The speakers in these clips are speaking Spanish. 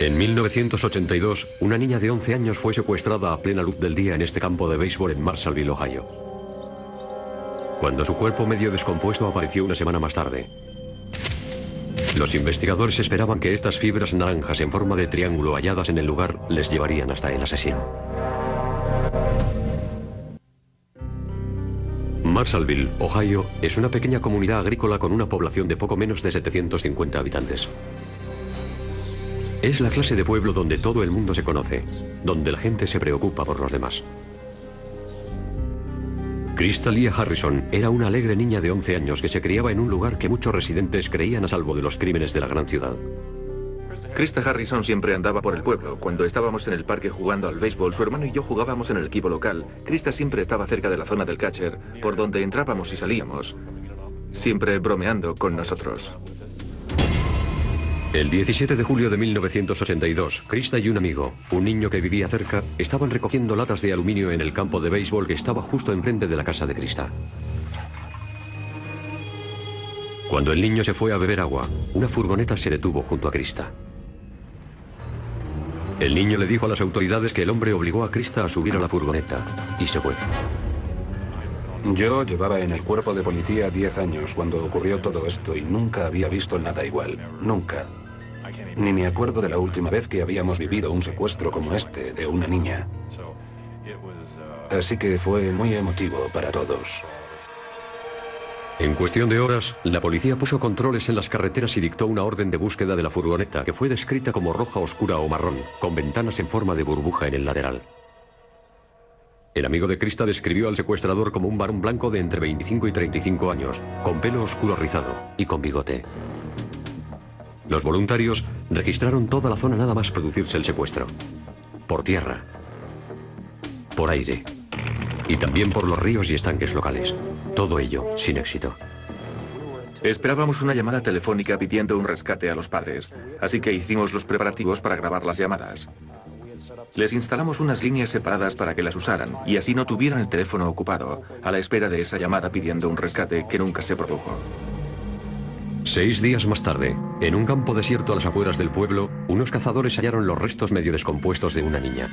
En 1982, una niña de 11 años fue secuestrada a plena luz del día en este campo de béisbol en Marshallville, Ohio. Cuando su cuerpo medio descompuesto apareció una semana más tarde, los investigadores esperaban que estas fibras naranjas en forma de triángulo halladas en el lugar les llevarían hasta el asesino. Marshallville, Ohio, es una pequeña comunidad agrícola con una población de poco menos de 750 habitantes. Es la clase de pueblo donde todo el mundo se conoce, donde la gente se preocupa por los demás. Krista Leah Harrison era una alegre niña de 11 años que se criaba en un lugar que muchos residentes creían a salvo de los crímenes de la gran ciudad. Krista Harrison siempre andaba por el pueblo. Cuando estábamos en el parque jugando al béisbol, su hermano y yo jugábamos en el equipo local. Krista siempre estaba cerca de la zona del catcher, por donde entrábamos y salíamos, siempre bromeando con nosotros. El 17 de julio de 1982, Krista y un amigo, un niño que vivía cerca, estaban recogiendo latas de aluminio en el campo de béisbol que estaba justo enfrente de la casa de Krista. Cuando el niño se fue a beber agua, una furgoneta se detuvo junto a Krista. El niño le dijo a las autoridades que el hombre obligó a Krista a subir a la furgoneta y se fue. Yo llevaba en el cuerpo de policía 10 años cuando ocurrió todo esto y nunca había visto nada igual. Nunca. Ni me acuerdo de la última vez que habíamos vivido un secuestro como este de una niña. Así que fue muy emotivo para todos. En cuestión de horas, la policía puso controles en las carreteras y dictó una orden de búsqueda de la furgoneta que fue descrita como roja oscura o marrón, con ventanas en forma de burbuja en el lateral. El amigo de Krista describió al secuestrador como un varón blanco de entre 25 y 35 años, con pelo oscuro rizado y con bigote. Los voluntarios registraron toda la zona nada más producirse el secuestro. Por tierra, por aire y también por los ríos y estanques locales. Todo ello sin éxito. Esperábamos una llamada telefónica pidiendo un rescate a los padres, así que hicimos los preparativos para grabar las llamadas. Les instalamos unas líneas separadas para que las usaran y así no tuvieran el teléfono ocupado, a la espera de esa llamada pidiendo un rescate que nunca se produjo. 6 días más tarde, en un campo desierto a las afueras del pueblo, unos cazadores hallaron los restos medio descompuestos de una niña.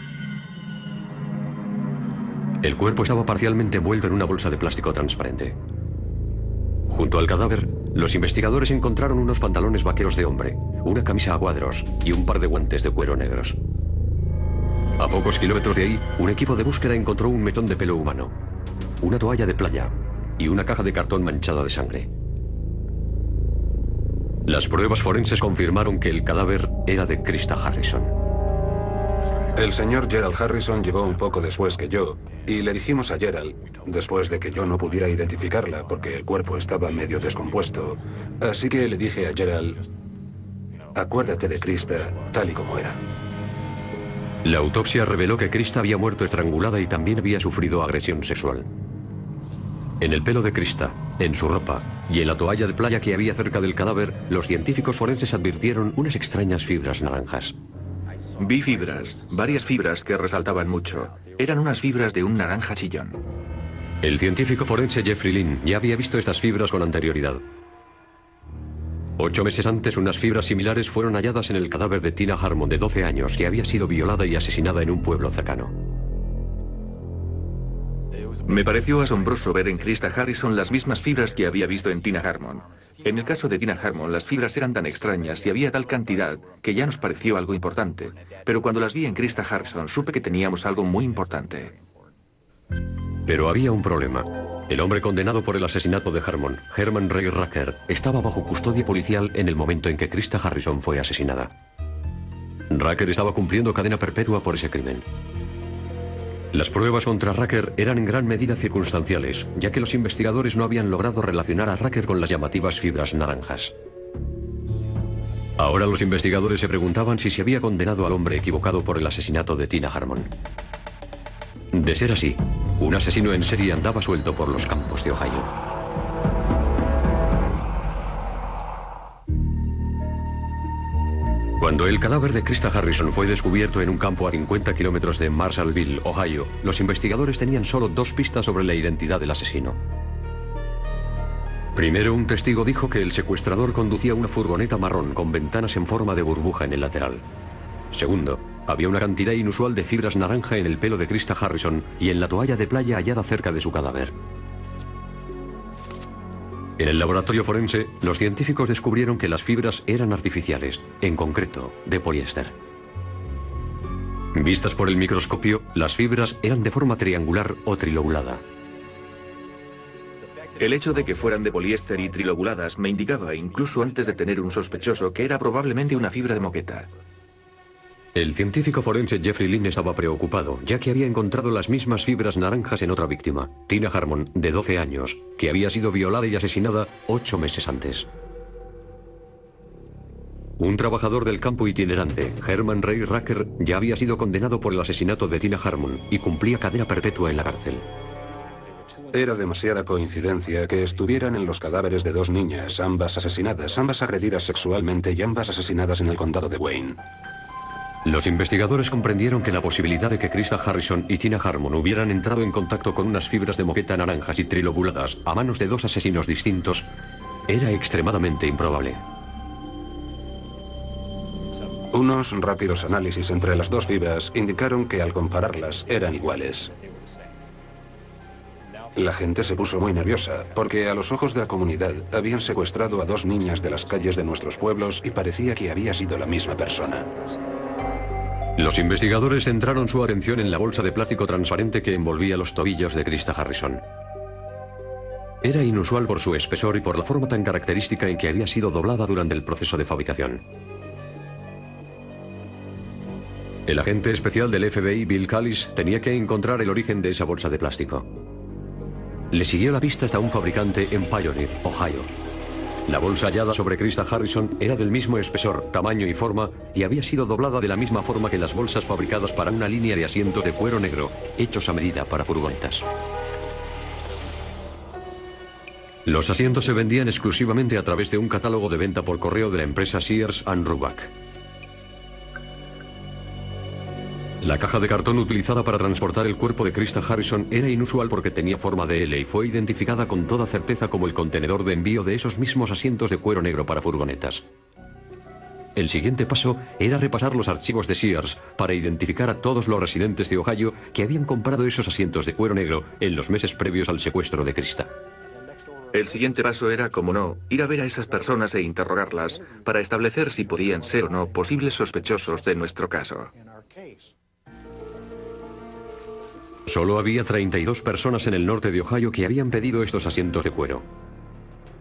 El cuerpo estaba parcialmente envuelto en una bolsa de plástico transparente. Junto al cadáver, los investigadores encontraron unos pantalones vaqueros de hombre, una camisa a cuadros y un par de guantes de cuero negros. A pocos kilómetros de ahí, un equipo de búsqueda encontró un metón de pelo humano, una toalla de playa y una caja de cartón manchada de sangre. Las pruebas forenses confirmaron que el cadáver era de Krista Harrison. El señor Gerald Harrison llegó un poco después que yo, y le dijimos a Gerald, después de que yo no pudiera identificarla porque el cuerpo estaba medio descompuesto, así que le dije a Gerald, acuérdate de Krista tal y como era. La autopsia reveló que Krista había muerto estrangulada y también había sufrido agresión sexual. En el pelo de Krista, en su ropa y en la toalla de playa que había cerca del cadáver, los científicos forenses advirtieron unas extrañas fibras naranjas. Vi fibras, varias fibras que resaltaban mucho. Eran unas fibras de un naranja chillón. El científico forense Jeffrey Lynn ya había visto estas fibras con anterioridad. 8 meses antes, unas fibras similares fueron halladas en el cadáver de Tina Harmon, de 12 años, que había sido violada y asesinada en un pueblo cercano. Me pareció asombroso ver en Krista Harrison las mismas fibras que había visto en Tina Harmon. En el caso de Tina Harmon, las fibras eran tan extrañas y había tal cantidad que ya nos pareció algo importante. Pero cuando las vi en Krista Harrison, supe que teníamos algo muy importante. Pero había un problema. El hombre condenado por el asesinato de Harmon, Herman Ray Rucker, estaba bajo custodia policial en el momento en que Krista Harrison fue asesinada. Rucker estaba cumpliendo cadena perpetua por ese crimen. Las pruebas contra Rucker eran en gran medida circunstanciales, ya que los investigadores no habían logrado relacionar a Rucker con las llamativas fibras naranjas. Ahora los investigadores se preguntaban si se había condenado al hombre equivocado por el asesinato de Tina Harmon. De ser así, un asesino en serie andaba suelto por los campos de Ohio. Cuando el cadáver de Krista Harrison fue descubierto en un campo a 50 kilómetros de Marshallville, Ohio, los investigadores tenían solo 2 pistas sobre la identidad del asesino. Primero, un testigo dijo que el secuestrador conducía una furgoneta marrón con ventanas en forma de burbuja en el lateral. Segundo, había una cantidad inusual de fibras naranja en el pelo de Krista Harrison y en la toalla de playa hallada cerca de su cadáver. En el laboratorio forense, los científicos descubrieron que las fibras eran artificiales, en concreto, de poliéster. Vistas por el microscopio, las fibras eran de forma triangular o trilobulada. El hecho de que fueran de poliéster y trilobuladas me indicaba, incluso antes de tener un sospechoso, que era probablemente una fibra de moqueta. El científico forense Jeffrey Lynn estaba preocupado, ya que había encontrado las mismas fibras naranjas en otra víctima, Tina Harmon, de 12 años, que había sido violada y asesinada 8 meses antes. Un trabajador del campo itinerante, Herman Ray Racker, ya había sido condenado por el asesinato de Tina Harmon y cumplía cadena perpetua en la cárcel. Era demasiada coincidencia que estuvieran en los cadáveres de dos niñas, ambas asesinadas, ambas agredidas sexualmente y ambas asesinadas en el condado de Wayne. Los investigadores comprendieron que la posibilidad de que Krista Harrison y Tina Harmon hubieran entrado en contacto con unas fibras de moqueta naranjas y trilobuladas a manos de dos asesinos distintos era extremadamente improbable. Unos rápidos análisis entre las dos fibras indicaron que al compararlas eran iguales. La gente se puso muy nerviosa, porque a los ojos de la comunidad habían secuestrado a dos niñas de las calles de nuestros pueblos y parecía que había sido la misma persona. Los investigadores centraron su atención en la bolsa de plástico transparente que envolvía los tobillos de Krista Harrison. Era inusual por su espesor y por la forma tan característica en que había sido doblada durante el proceso de fabricación. El agente especial del FBI, Bill Callis, tenía que encontrar el origen de esa bolsa de plástico. Le siguió la pista hasta un fabricante en Pioneer, Ohio. La bolsa hallada sobre Krista Harrison era del mismo espesor, tamaño y forma y había sido doblada de la misma forma que las bolsas fabricadas para una línea de asientos de cuero negro, hechos a medida para furgonetas. Los asientos se vendían exclusivamente a través de un catálogo de venta por correo de la empresa Sears & Roebuck. La caja de cartón utilizada para transportar el cuerpo de Krista Harrison era inusual porque tenía forma de L y fue identificada con toda certeza como el contenedor de envío de esos mismos asientos de cuero negro para furgonetas. El siguiente paso era repasar los archivos de Sears para identificar a todos los residentes de Ohio que habían comprado esos asientos de cuero negro en los meses previos al secuestro de Krista. El siguiente paso era, como no, ir a ver a esas personas e interrogarlas para establecer si podían ser o no posibles sospechosos de nuestro caso. Solo había 32 personas en el norte de Ohio que habían pedido estos asientos de cuero.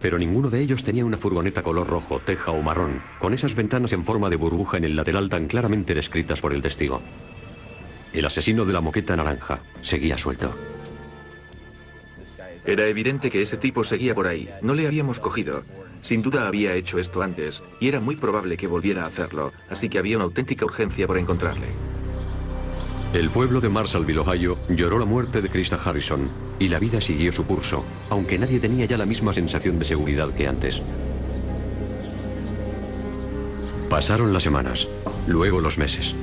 Pero ninguno de ellos tenía una furgoneta color rojo, teja o marrón, con esas ventanas en forma de burbuja en el lateral tan claramente descritas por el testigo. El asesino de la moqueta naranja seguía suelto. Era evidente que ese tipo seguía por ahí. No le habíamos cogido. Sin duda había hecho esto antes, y era muy probable que volviera a hacerlo, así que había una auténtica urgencia por encontrarle. El pueblo de Marshallville, Ohio, lloró la muerte de Krista Harrison y la vida siguió su curso, aunque nadie tenía ya la misma sensación de seguridad que antes. Pasaron las semanas, luego los meses.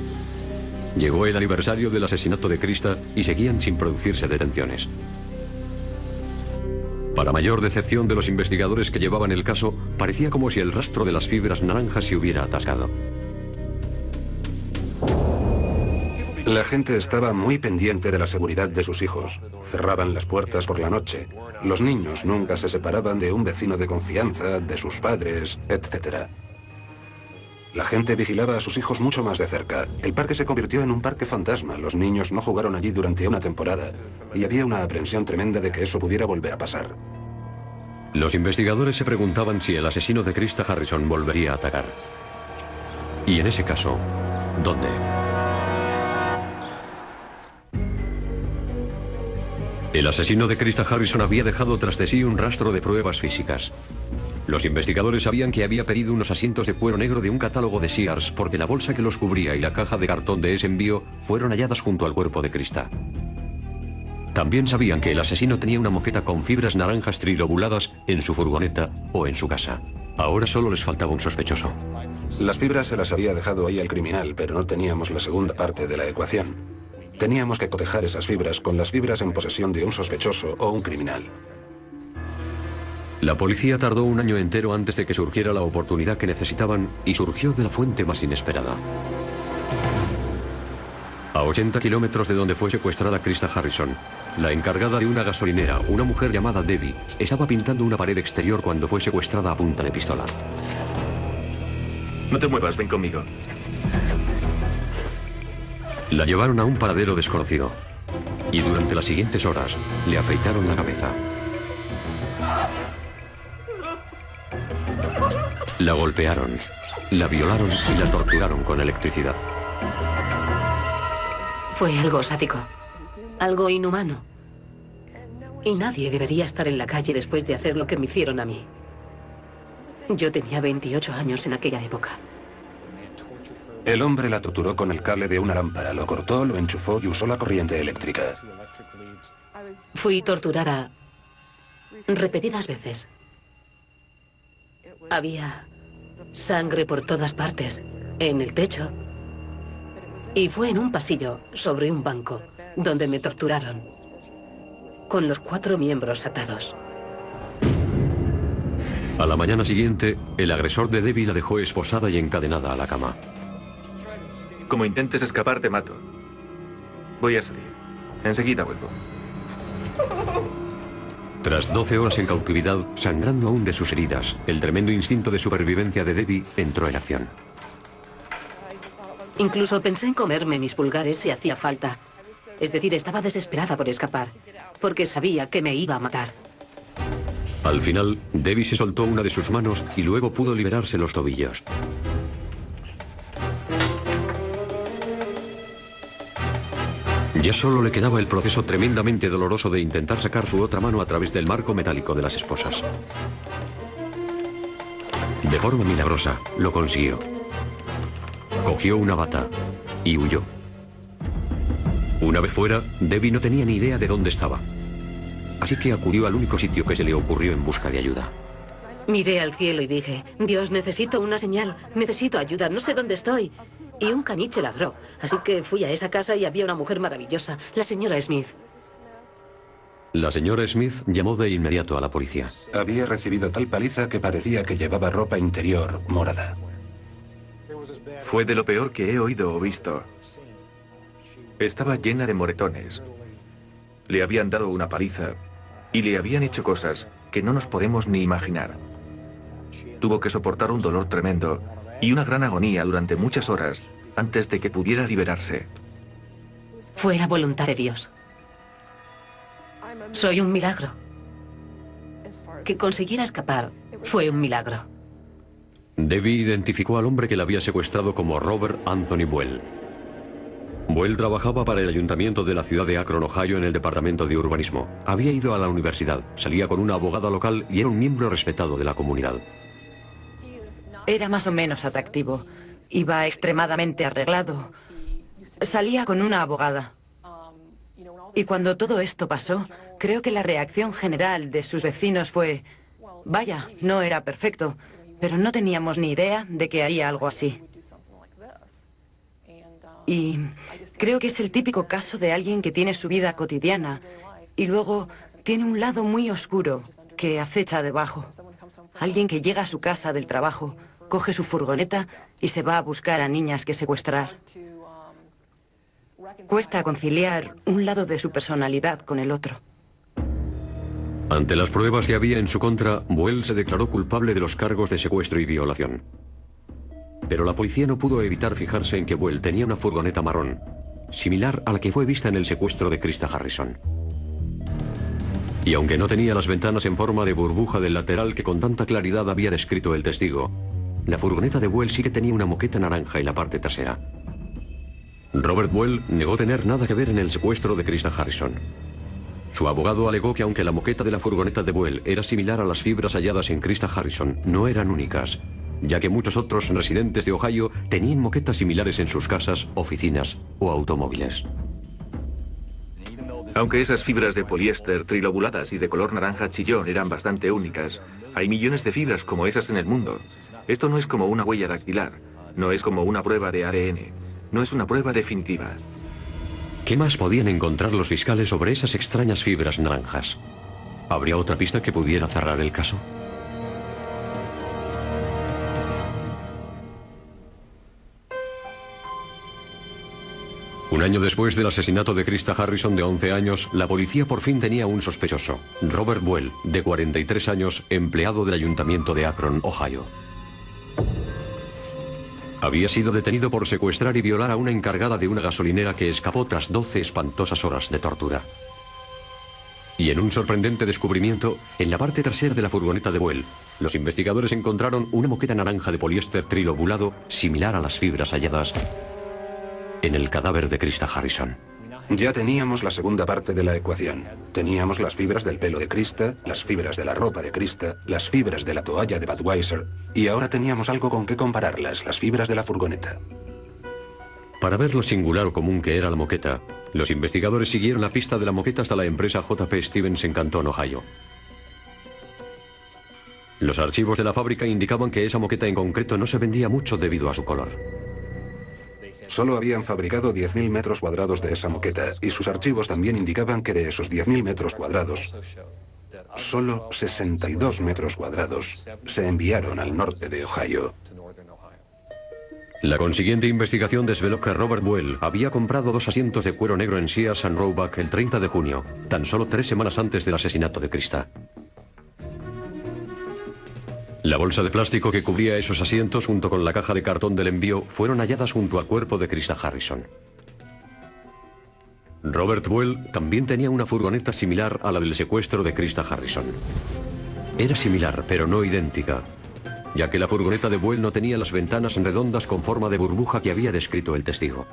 Llegó el aniversario del asesinato de Krista y seguían sin producirse detenciones. Para mayor decepción de los investigadores que llevaban el caso, parecía como si el rastro de las fibras naranjas se hubiera atascado. La gente estaba muy pendiente de la seguridad de sus hijos. Cerraban las puertas por la noche. Los niños nunca se separaban de un vecino de confianza, de sus padres, etc. La gente vigilaba a sus hijos mucho más de cerca. El parque se convirtió en un parque fantasma. Los niños no jugaron allí durante una temporada y había una aprensión tremenda de que eso pudiera volver a pasar. Los investigadores se preguntaban si el asesino de Krista Harrison volvería a atacar. Y en ese caso, ¿dónde? El asesino de Krista Harrison había dejado tras de sí un rastro de pruebas físicas. Los investigadores sabían que había pedido unos asientos de cuero negro de un catálogo de Sears porque la bolsa que los cubría y la caja de cartón de ese envío fueron halladas junto al cuerpo de Krista. También sabían que el asesino tenía una moqueta con fibras naranjas trilobuladas en su furgoneta o en su casa. Ahora solo les faltaba un sospechoso. Las fibras se las había dejado ahí al criminal, pero no teníamos la segunda parte de la ecuación. Teníamos que cotejar esas fibras con las fibras en posesión de un sospechoso o un criminal. La policía tardó un año entero antes de que surgiera la oportunidad que necesitaban y surgió de la fuente más inesperada. A 80 kilómetros de donde fue secuestrada Krista Harrison, la encargada de una gasolinera, una mujer llamada Debbie, estaba pintando una pared exterior cuando fue secuestrada a punta de pistola. No te muevas, ven conmigo. La llevaron a un paradero desconocido y durante las siguientes horas le afeitaron la cabeza. La golpearon, la violaron y la torturaron con electricidad. Fue algo sádico, algo inhumano. Y nadie debería estar en la calle después de hacer lo que me hicieron a mí. Yo tenía 28 años en aquella época. El hombre la torturó con el cable de una lámpara, lo cortó, lo enchufó y usó la corriente eléctrica. Fui torturada repetidas veces. Había sangre por todas partes, en el techo. Y fue en un pasillo, sobre un banco, donde me torturaron, con los 4 miembros atados. A la mañana siguiente, el agresor de Debbie la dejó esposada y encadenada a la cama. Como intentes escapar, te mato. Voy a salir. Enseguida vuelvo. Tras 12 horas en cautividad, sangrando aún de sus heridas, el tremendo instinto de supervivencia de Debbie entró en acción. Incluso pensé en comerme mis pulgares si hacía falta. Es decir, estaba desesperada por escapar, porque sabía que me iba a matar. Al final, Debbie se soltó una de sus manos y luego pudo liberarse los tobillos. Ya solo le quedaba el proceso tremendamente doloroso de intentar sacar su otra mano a través del marco metálico de las esposas. De forma milagrosa, lo consiguió. Cogió una bata y huyó. Una vez fuera, Debbie no tenía ni idea de dónde estaba. Así que acudió al único sitio que se le ocurrió en busca de ayuda. Miré al cielo y dije, Dios, necesito una señal, necesito ayuda, no sé dónde estoy. Y un caniche ladró, así que fui a esa casa y había una mujer maravillosa, la señora Smith. La señora Smith llamó de inmediato a la policía. Había recibido tal paliza que parecía que llevaba ropa interior morada. Fue de lo peor que he oído o visto. Estaba llena de moretones. Le habían dado una paliza y le habían hecho cosas que no nos podemos ni imaginar. Tuvo que soportar un dolor tremendo y una gran agonía durante muchas horas antes de que pudiera liberarse. Fue la voluntad de Dios. Soy un milagro. Que consiguiera escapar fue un milagro. Debbie identificó al hombre que la había secuestrado como Robert Anthony Buell. Buell trabajaba para el ayuntamiento de la ciudad de Akron, Ohio, en el departamento de urbanismo. Había ido a la universidad, salía con una abogada local y era un miembro respetado de la comunidad. Era más o menos atractivo. Iba extremadamente arreglado. Salía con una abogada. Y cuando todo esto pasó, creo que la reacción general de sus vecinos fue: vaya, no era perfecto, pero no teníamos ni idea de que haría algo así. Y creo que es el típico caso de alguien que tiene su vida cotidiana y luego tiene un lado muy oscuro que acecha debajo. Alguien que llega a su casa del trabajo, coge su furgoneta y se va a buscar a niñas que secuestrar. Cuesta conciliar un lado de su personalidad con el otro. Ante las pruebas que había en su contra, Buell se declaró culpable de los cargos de secuestro y violación. Pero la policía no pudo evitar fijarse en que Buell tenía una furgoneta marrón, similar a la que fue vista en el secuestro de Krista Harrison. Y aunque no tenía las ventanas en forma de burbuja del lateral que con tanta claridad había descrito el testigo, la furgoneta de Buell sí que tenía una moqueta naranja en la parte trasera. Robert Buell negó tener nada que ver en el secuestro de Krista Harrison. Su abogado alegó que aunque la moqueta de la furgoneta de Buell era similar a las fibras halladas en Krista Harrison, no eran únicas, ya que muchos otros residentes de Ohio tenían moquetas similares en sus casas, oficinas o automóviles. Aunque esas fibras de poliéster trilobuladas y de color naranja chillón eran bastante únicas, hay millones de fibras como esas en el mundo. Esto no es como una huella dactilar, no es como una prueba de ADN, no es una prueba definitiva. ¿Qué más podían encontrar los fiscales sobre esas extrañas fibras naranjas? ¿Habría otra pista que pudiera cerrar el caso? Un año después del asesinato de Krista Harrison, de 11 años, la policía por fin tenía un sospechoso. Robert Buell, de 43 años, empleado del ayuntamiento de Akron, Ohio. Había sido detenido por secuestrar y violar a una encargada de una gasolinera que escapó tras 12 espantosas horas de tortura. Y en un sorprendente descubrimiento, en la parte trasera de la furgoneta de Buell, los investigadores encontraron una moqueta naranja de poliéster trilobulado similar a las fibras halladas en el cadáver de Krista Harrison. Ya teníamos la segunda parte de la ecuación. Teníamos las fibras del pelo de Krista, las fibras de la ropa de Krista, las fibras de la toalla de Budweiser, y ahora teníamos algo con qué compararlas, las fibras de la furgoneta. Para ver lo singular o común que era la moqueta, los investigadores siguieron la pista de la moqueta hasta la empresa J.P. Stevens en Canton, Ohio. Los archivos de la fábrica indicaban que esa moqueta en concreto no se vendía mucho debido a su color. Solo habían fabricado 10.000 metros cuadrados de esa moqueta, y sus archivos también indicaban que de esos 10.000 metros cuadrados, solo 62 metros cuadrados se enviaron al norte de Ohio. La consiguiente investigación desveló que Robert Buell había comprado 2 asientos de cuero negro en Sears and Roebuck el 30 de junio, tan solo 3 semanas antes del asesinato de Krista. La bolsa de plástico que cubría esos asientos junto con la caja de cartón del envío fueron halladas junto al cuerpo de Krista Harrison. Robert Buell también tenía una furgoneta similar a la del secuestro de Krista Harrison. Era similar, pero no idéntica, ya que la furgoneta de Buell no tenía las ventanas redondas con forma de burbuja que había descrito el testigo.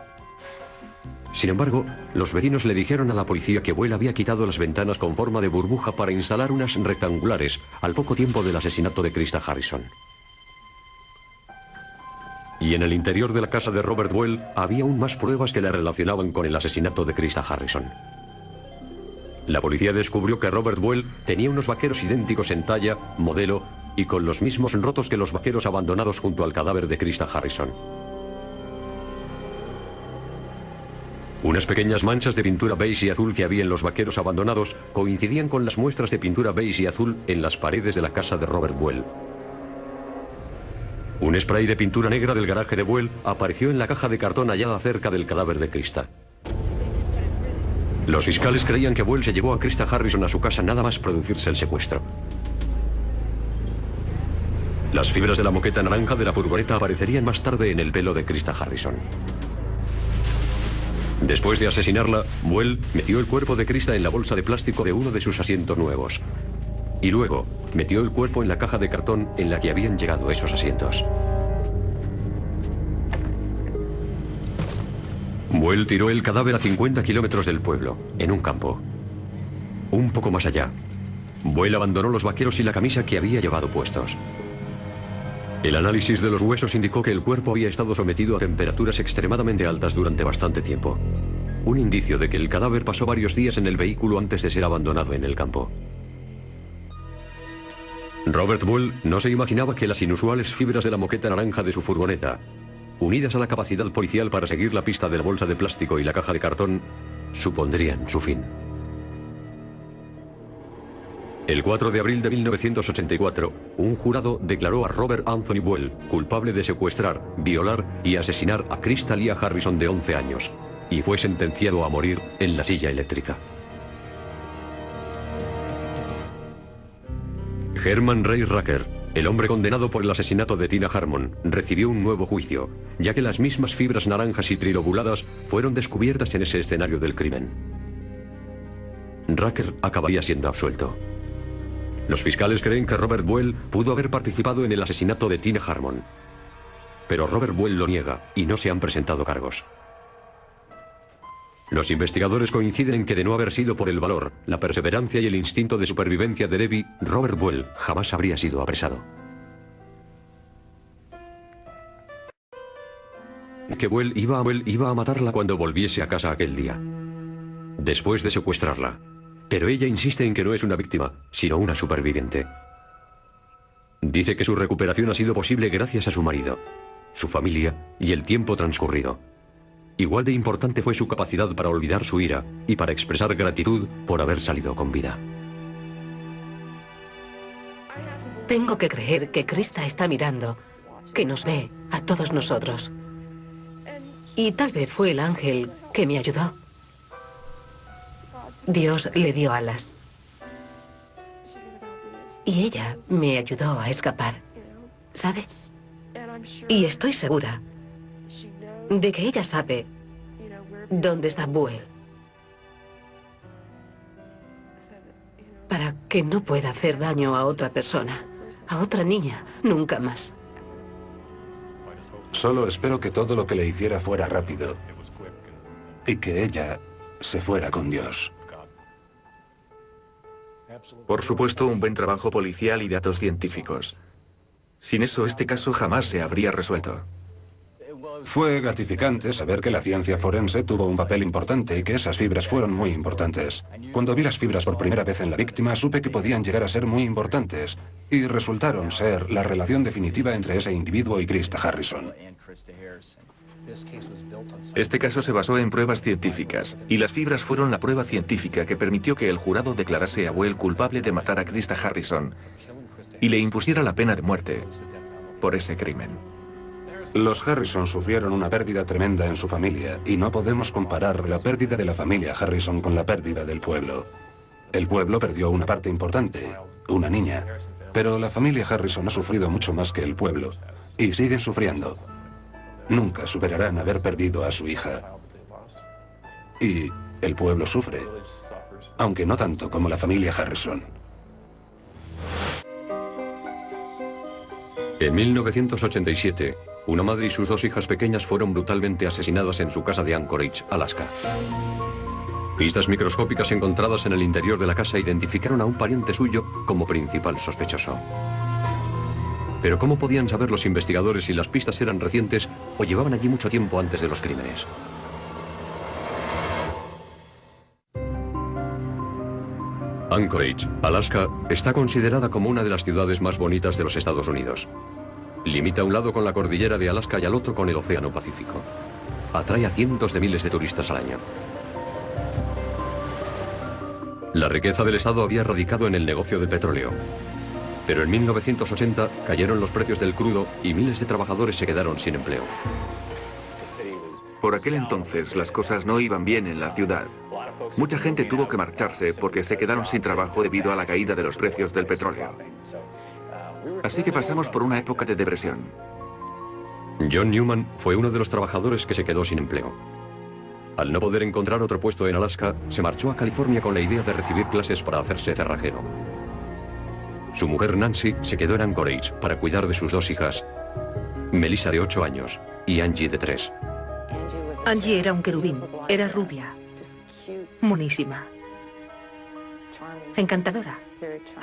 Sin embargo, los vecinos le dijeron a la policía que Buell había quitado las ventanas con forma de burbuja para instalar unas rectangulares al poco tiempo del asesinato de Krista Harrison. Y en el interior de la casa de Robert Buell había aún más pruebas que le relacionaban con el asesinato de Krista Harrison. La policía descubrió que Robert Buell tenía unos vaqueros idénticos en talla, modelo y con los mismos rotos que los vaqueros abandonados junto al cadáver de Krista Harrison. Unas pequeñas manchas de pintura beige y azul que había en los vaqueros abandonados coincidían con las muestras de pintura beige y azul en las paredes de la casa de Robert Buell. Un spray de pintura negra del garaje de Buell apareció en la caja de cartón hallada cerca del cadáver de Krista. Los fiscales creían que Buell se llevó a Krista Harrison a su casa nada más producirse el secuestro. Las fibras de la moqueta naranja de la furgoneta aparecerían más tarde en el pelo de Krista Harrison. Después de asesinarla, Buell metió el cuerpo de Krista en la bolsa de plástico de uno de sus asientos nuevos. Y luego, metió el cuerpo en la caja de cartón en la que habían llegado esos asientos. Buell tiró el cadáver a 50 kilómetros del pueblo, en un campo. Un poco más allá, Buell abandonó los vaqueros y la camisa que había llevado puestos. El análisis de los huesos indicó que el cuerpo había estado sometido a temperaturas extremadamente altas durante bastante tiempo. Un indicio de que el cadáver pasó varios días en el vehículo antes de ser abandonado en el campo. Robert Buell no se imaginaba que las inusuales fibras de la moqueta naranja de su furgoneta, unidas a la capacidad policial para seguir la pista de la bolsa de plástico y la caja de cartón, supondrían su fin. El 4 de abril de 1984, un jurado declaró a Robert Anthony Buell culpable de secuestrar, violar y asesinar a Krista Lia Harrison, de 11 años, y fue sentenciado a morir en la silla eléctrica. Herman Ray Rucker, el hombre condenado por el asesinato de Tina Harmon, recibió un nuevo juicio, ya que las mismas fibras naranjas y trilobuladas fueron descubiertas en ese escenario del crimen. Rucker acabaría siendo absuelto. Los fiscales creen que Robert Buell pudo haber participado en el asesinato de Tina Harmon, pero Robert Buell lo niega y no se han presentado cargos. Los investigadores coinciden en que, de no haber sido por el valor, la perseverancia y el instinto de supervivencia de Debbie, Robert Buell jamás habría sido apresado. Que Buell iba a matarla cuando volviese a casa aquel día, después de secuestrarla. Pero ella insiste en que no es una víctima, sino una superviviente. Dice que su recuperación ha sido posible gracias a su marido, su familia y el tiempo transcurrido. Igual de importante fue su capacidad para olvidar su ira y para expresar gratitud por haber salido con vida. Tengo que creer que Krista está mirando, que nos ve a todos nosotros. Y tal vez fue el ángel que me ayudó. Dios le dio alas. Y ella me ayudó a escapar, ¿sabe? Y estoy segura de que ella sabe dónde está Buell. Para que no pueda hacer daño a otra persona, a otra niña, nunca más. Solo espero que todo lo que le hiciera fuera rápido y que ella se fuera con Dios. Por supuesto, un buen trabajo policial y datos científicos. Sin eso, este caso jamás se habría resuelto. Fue gratificante saber que la ciencia forense tuvo un papel importante y que esas fibras fueron muy importantes. Cuando vi las fibras por primera vez en la víctima, supe que podían llegar a ser muy importantes y resultaron ser la relación definitiva entre ese individuo y Krista Harrison. Este caso se basó en pruebas científicas, y las fibras fueron la prueba científica que permitió que el jurado declarase a Buell culpable de matar a Krista Harrison y le impusiera la pena de muerte por ese crimen. Los Harrison sufrieron una pérdida tremenda en su familia y no podemos comparar la pérdida de la familia Harrison con la pérdida del pueblo. El pueblo perdió una parte importante, una niña, pero la familia Harrison ha sufrido mucho más que el pueblo y siguen sufriendo. Nunca superarán haber perdido a su hija. Y el pueblo sufre, aunque no tanto como la familia Harrison. En 1987, una madre y sus 2 hijas pequeñas fueron brutalmente asesinadas en su casa de Anchorage, Alaska. Pistas microscópicas encontradas en el interior de la casa identificaron a un pariente suyo como principal sospechoso. Pero ¿cómo podían saber los investigadores si las pistas eran recientes o llevaban allí mucho tiempo antes de los crímenes? Anchorage, Alaska, está considerada como una de las ciudades más bonitas de los Estados Unidos. Limita a un lado con la cordillera de Alaska y al otro con el Océano Pacífico. Atrae a cientos de miles de turistas al año. La riqueza del estado había radicado en el negocio del petróleo. Pero en 1980 cayeron los precios del crudo y miles de trabajadores se quedaron sin empleo. Por aquel entonces, las cosas no iban bien en la ciudad. Mucha gente tuvo que marcharse porque se quedaron sin trabajo debido a la caída de los precios del petróleo. Así que pasamos por una época de depresión. John Newman fue uno de los trabajadores que se quedó sin empleo. Al no poder encontrar otro puesto en Alaska, se marchó a California con la idea de recibir clases para hacerse cerrajero. Su mujer Nancy se quedó en Anchorage para cuidar de sus 2 hijas, Melissa de 8 años y Angie de 3. Angie era un querubín, era rubia, monísima, encantadora,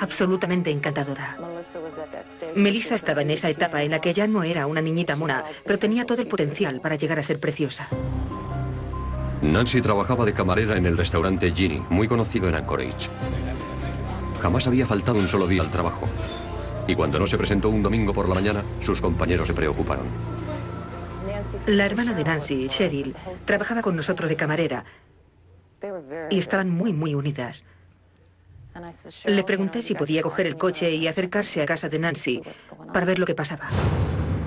absolutamente encantadora. Melissa estaba en esa etapa en la que ya no era una niñita mona, pero tenía todo el potencial para llegar a ser preciosa. Nancy trabajaba de camarera en el restaurante Ginny, muy conocido en Anchorage. Jamás había faltado un solo día al trabajo. Y cuando no se presentó un domingo por la mañana, sus compañeros se preocuparon. La hermana de Nancy, Cheryl, trabajaba con nosotros de camarera y estaban muy unidas. Le pregunté si podía coger el coche y acercarse a casa de Nancy para ver lo que pasaba.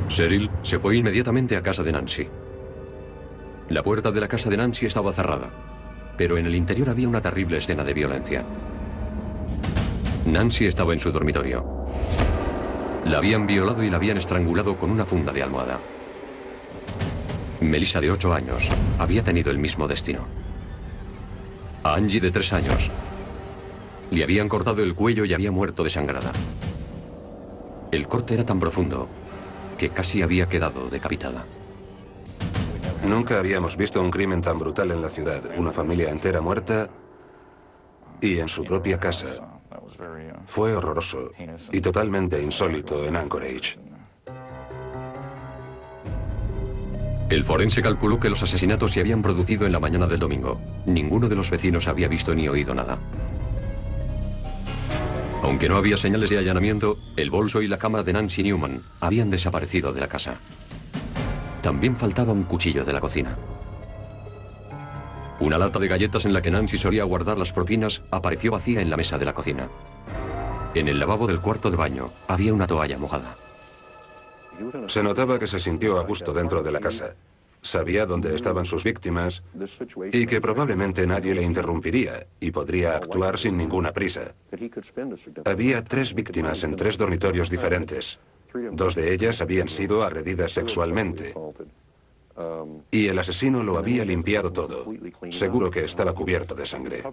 Cheryl se fue inmediatamente a casa de Nancy. La puerta de la casa de Nancy estaba cerrada, pero en el interior había una terrible escena de violencia. Nancy estaba en su dormitorio. La habían violado y la habían estrangulado con una funda de almohada. Melissa, de 8 años, había tenido el mismo destino. A Angie, de 3 años, le habían cortado el cuello y había muerto desangrada. El corte era tan profundo que casi había quedado decapitada. Nunca habíamos visto un crimen tan brutal en la ciudad. Una familia entera muerta y en su propia casa. Fue horroroso y totalmente insólito en Anchorage. El forense calculó que los asesinatos se habían producido en la mañana del domingo. Ninguno de los vecinos había visto ni oído nada. Aunque no había señales de allanamiento, el bolso y la cámara de Nancy Newman habían desaparecido de la casa. También faltaba un cuchillo de la cocina. Una lata de galletas en la que Nancy solía guardar las propinas apareció vacía en la mesa de la cocina. En el lavabo del cuarto de baño había una toalla mojada. Se notaba que se sintió a gusto dentro de la casa. sabía dónde estaban sus víctimas y que probablemente nadie le interrumpiría y podría actuar sin ninguna prisa. Había 3 víctimas en 3 dormitorios diferentes. 2 de ellas habían sido agredidas sexualmente. Y el asesino lo había limpiado todo. Seguro que estaba cubierto de sangre.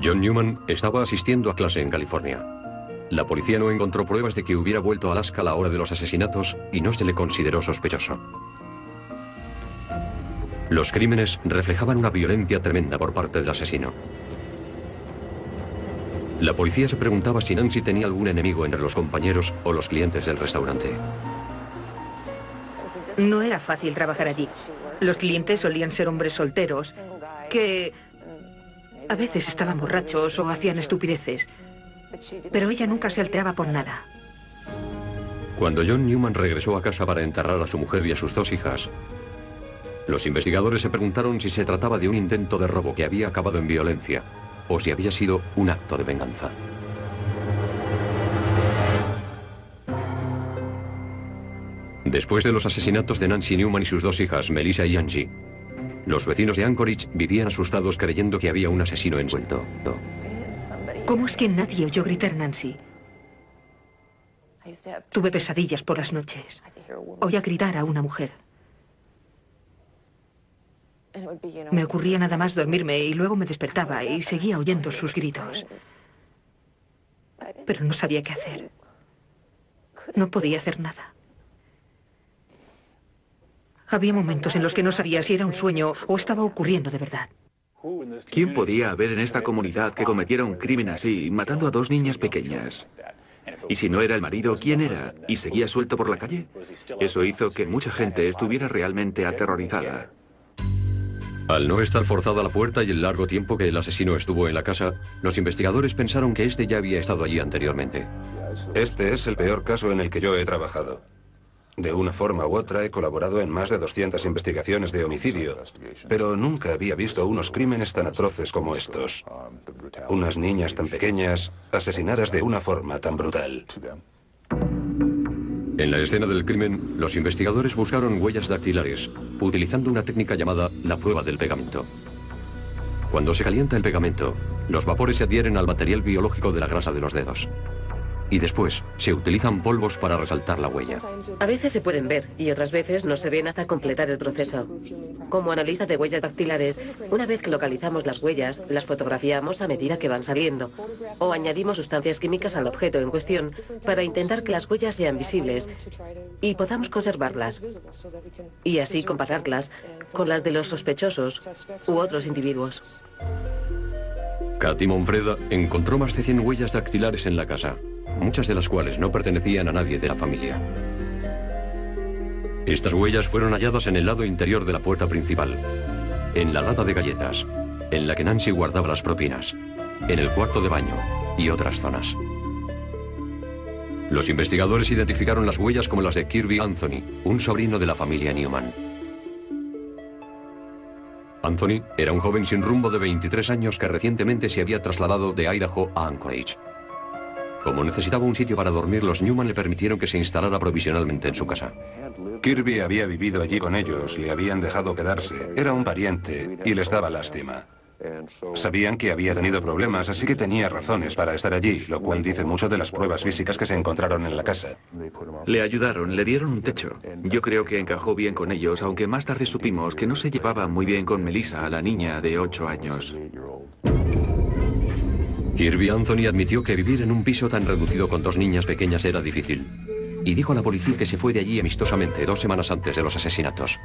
John Newman estaba asistiendo a clase en California. La policía no encontró pruebas de que hubiera vuelto a Alaska a la hora de los asesinatos y no se le consideró sospechoso. Los crímenes reflejaban una violencia tremenda por parte del asesino. La policía se preguntaba si Nancy tenía algún enemigo entre los compañeros o los clientes del restaurante. No era fácil trabajar allí. Los clientes solían ser hombres solteros que a veces estaban borrachos o hacían estupideces. Pero ella nunca se alteraba por nada. Cuando John Newman regresó a casa para enterrar a su mujer y a sus 2 hijas, los investigadores se preguntaron si se trataba de un intento de robo que había acabado en violencia o si había sido un acto de venganza. Después de los asesinatos de Nancy Newman y sus 2 hijas, Melissa y Angie, los vecinos de Anchorage vivían asustados creyendo que había un asesino envuelto. ¿Cómo es que nadie oyó gritar Nancy? Tuve pesadillas por las noches. Oía gritar a una mujer. Me ocurría nada más dormirme y luego me despertaba y seguía oyendo sus gritos. Pero no sabía qué hacer. No podía hacer nada. Había momentos en los que no sabía si era un sueño o estaba ocurriendo de verdad. ¿Quién podía haber en esta comunidad que cometiera un crimen así, matando a 2 niñas pequeñas? Y si no era el marido, ¿quién era? ¿Y seguía suelto por la calle? Eso hizo que mucha gente estuviera realmente aterrorizada. Al no estar forzada la puerta y el largo tiempo que el asesino estuvo en la casa, los investigadores pensaron que este ya había estado allí anteriormente. Este es el peor caso en el que yo he trabajado. De una forma u otra he colaborado en más de 200 investigaciones de homicidio, pero nunca había visto unos crímenes tan atroces como estos. Unas niñas tan pequeñas, asesinadas de una forma tan brutal. En la escena del crimen, los investigadores buscaron huellas dactilares, utilizando una técnica llamada la prueba del pegamento. Cuando se calienta el pegamento, los vapores se adhieren al material biológico de la grasa de los dedos. Y después se utilizan polvos para resaltar la huella. A veces se pueden ver y otras veces no se ven hasta completar el proceso. Como analista de huellas dactilares, una vez que localizamos las huellas, las fotografiamos a medida que van saliendo. O añadimos sustancias químicas al objeto en cuestión para intentar que las huellas sean visibles y podamos conservarlas. Y así compararlas con las de los sospechosos u otros individuos. Katy Monfreda encontró más de 100 huellas dactilares en la casa, muchas de las cuales no pertenecían a nadie de la familia. Estas huellas fueron halladas en el lado interior de la puerta principal, en la lata de galletas, en la que Nancy guardaba las propinas, en el cuarto de baño y otras zonas. Los investigadores identificaron las huellas como las de Kirby Anthony, un sobrino de la familia Newman. Anthony era un joven sin rumbo de 23 años que recientemente se había trasladado de Idaho a Anchorage. Como necesitaba un sitio para dormir, los Newman le permitieron que se instalara provisionalmente en su casa. Kirby había vivido allí con ellos, le habían dejado quedarse. Era un pariente y les daba lástima. Sabían que había tenido problemas, así que tenía razones para estar allí, lo cual dice mucho de las pruebas físicas que se encontraron en la casa. Le ayudaron, le dieron un techo. Yo creo que encajó bien con ellos, aunque más tarde supimos que no se llevaba muy bien con Melissa, la niña de 8 años. Kirby Anthony admitió que vivir en un piso tan reducido con 2 niñas pequeñas era difícil, y dijo a la policía que se fue de allí amistosamente 2 semanas antes de los asesinatos.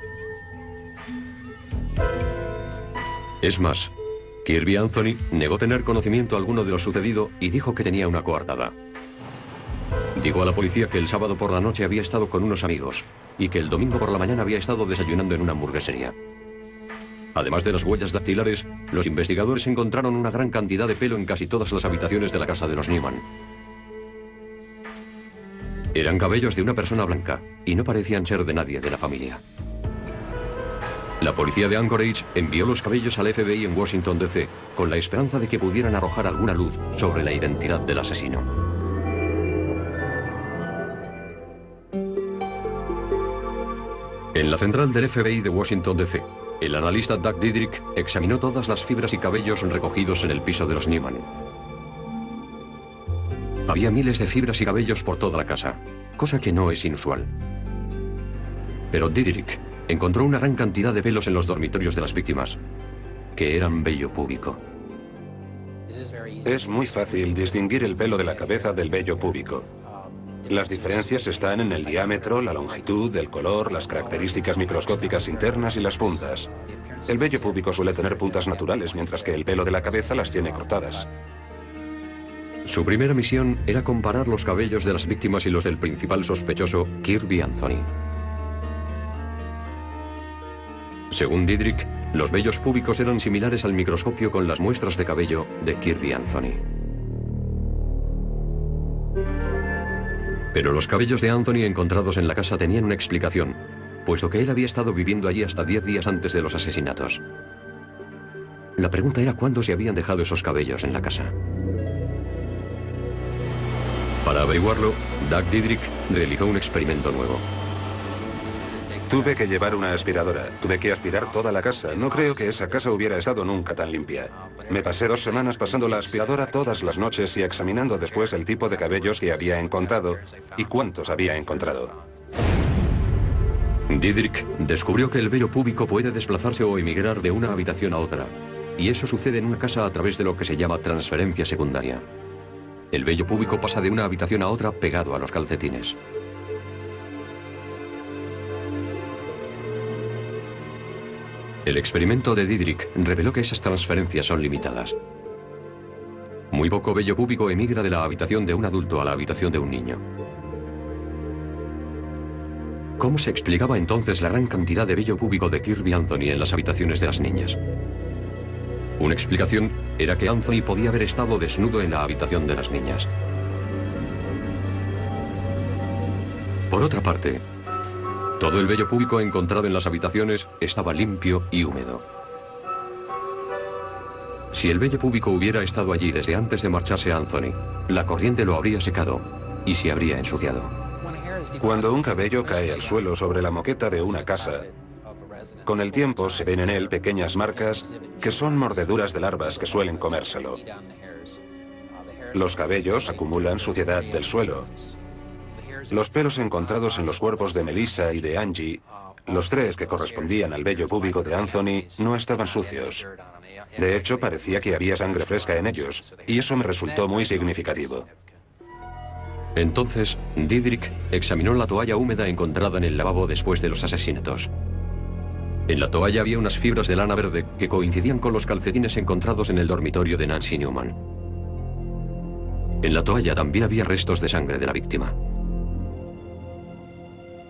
Es más, Kirby Anthony negó tener conocimiento alguno de lo sucedido y dijo que tenía una coartada. Dijo a la policía que el sábado por la noche había estado con unos amigos y que el domingo por la mañana había estado desayunando en una hamburguesería. Además de las huellas dactilares, los investigadores encontraron una gran cantidad de pelo en casi todas las habitaciones de la casa de los Newman. Eran cabellos de una persona blanca y no parecían ser de nadie de la familia. La policía de Anchorage envió los cabellos al FBI en Washington, D.C., con la esperanza de que pudieran arrojar alguna luz sobre la identidad del asesino. En la central del FBI de Washington, D.C., el analista Doug Diedrich examinó todas las fibras y cabellos recogidos en el piso de los Newman. Había miles de fibras y cabellos por toda la casa, cosa que no es inusual. Pero Diedrich encontró una gran cantidad de pelos en los dormitorios de las víctimas, que eran vello púbico. Es muy fácil distinguir el pelo de la cabeza del vello púbico. Las diferencias están en el diámetro, la longitud, el color, las características microscópicas internas y las puntas. El vello púbico suele tener puntas naturales, mientras que el pelo de la cabeza las tiene cortadas. Su primera misión era comparar los cabellos de las víctimas y los del principal sospechoso, Kirby Anthony. Según Diedrich, los vellos púbicos eran similares al microscopio con las muestras de cabello de Kirby Anthony. Pero los cabellos de Anthony encontrados en la casa tenían una explicación, puesto que él había estado viviendo allí hasta 10 días antes de los asesinatos. La pregunta era cuándo se habían dejado esos cabellos en la casa. Para averiguarlo, Doug Diedrich realizó un experimento nuevo. Tuve que llevar una aspiradora. Tuve que aspirar toda la casa. No creo que esa casa hubiera estado nunca tan limpia. Me pasé 2 semanas pasando la aspiradora todas las noches y examinando después el tipo de cabellos que había encontrado y cuántos había encontrado. Diedrich descubrió que el vello púbico puede desplazarse o emigrar de una habitación a otra, y eso sucede en una casa a través de lo que se llama transferencia secundaria. El vello púbico pasa de una habitación a otra pegado a los calcetines. El experimento de Diedrich reveló que esas transferencias son limitadas. Muy poco vello púbico emigra de la habitación de un adulto a la habitación de un niño. ¿Cómo se explicaba entonces la gran cantidad de vello púbico de Kirby Anthony en las habitaciones de las niñas? Una explicación era que Anthony podía haber estado desnudo en la habitación de las niñas. Por otra parte, todo el vello púbico encontrado en las habitaciones estaba limpio y húmedo. Si el vello púbico hubiera estado allí desde antes de marcharse Anthony, la corriente lo habría secado y se habría ensuciado. Cuando un cabello cae al suelo sobre la moqueta de una casa, con el tiempo se ven en él pequeñas marcas que son mordeduras de larvas que suelen comérselo. Los cabellos acumulan suciedad del suelo. Los pelos encontrados en los cuerpos de Melissa y de Angie, los 3 que correspondían al vello púbico de Anthony, no estaban sucios. De hecho, parecía que había sangre fresca en ellos, y eso me resultó muy significativo. Entonces, Diedrich examinó la toalla húmeda encontrada en el lavabo después de los asesinatos. En la toalla había unas fibras de lana verde que coincidían con los calcetines encontrados en el dormitorio de Nancy Newman. En la toalla también había restos de sangre de la víctima.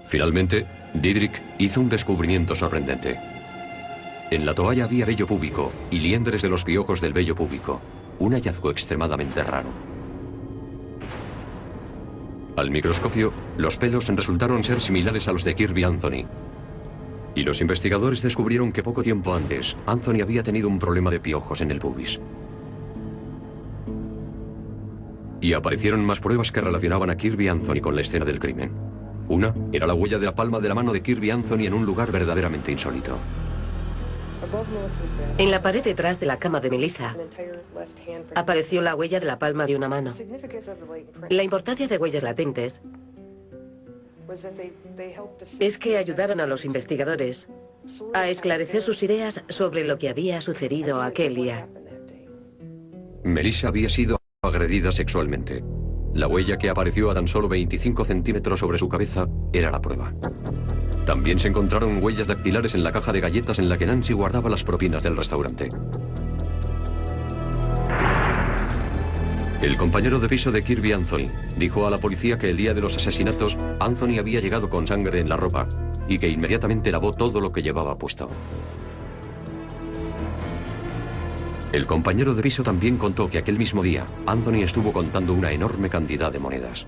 Finalmente, Diedrich hizo un descubrimiento sorprendente. En la toalla había vello púbico y liendres de los piojos del vello púbico, un hallazgo extremadamente raro. Al microscopio, los pelos resultaron ser similares a los de Kirby Anthony. Y los investigadores descubrieron que poco tiempo antes, Anthony había tenido un problema de piojos en el pubis. Y aparecieron más pruebas que relacionaban a Kirby Anthony con la escena del crimen. Una era la huella de la palma de la mano de Kirby Anthony en un lugar verdaderamente insólito. En la pared detrás de la cama de Melissa apareció la huella de la palma de una mano. La importancia de huellas latentes es que ayudaron a los investigadores a esclarecer sus ideas sobre lo que había sucedido aquel día. Melissa había sido agredida sexualmente. La huella que apareció a tan solo 25 centímetros sobre su cabeza era la prueba. También se encontraron huellas dactilares en la caja de galletas en la que Nancy guardaba las propinas del restaurante. El compañero de piso de Kirby Anthony dijo a la policía que el día de los asesinatos Anthony había llegado con sangre en la ropa y que inmediatamente lavó todo lo que llevaba puesto. El compañero de piso también contó que aquel mismo día Anthony estuvo contando una enorme cantidad de monedas.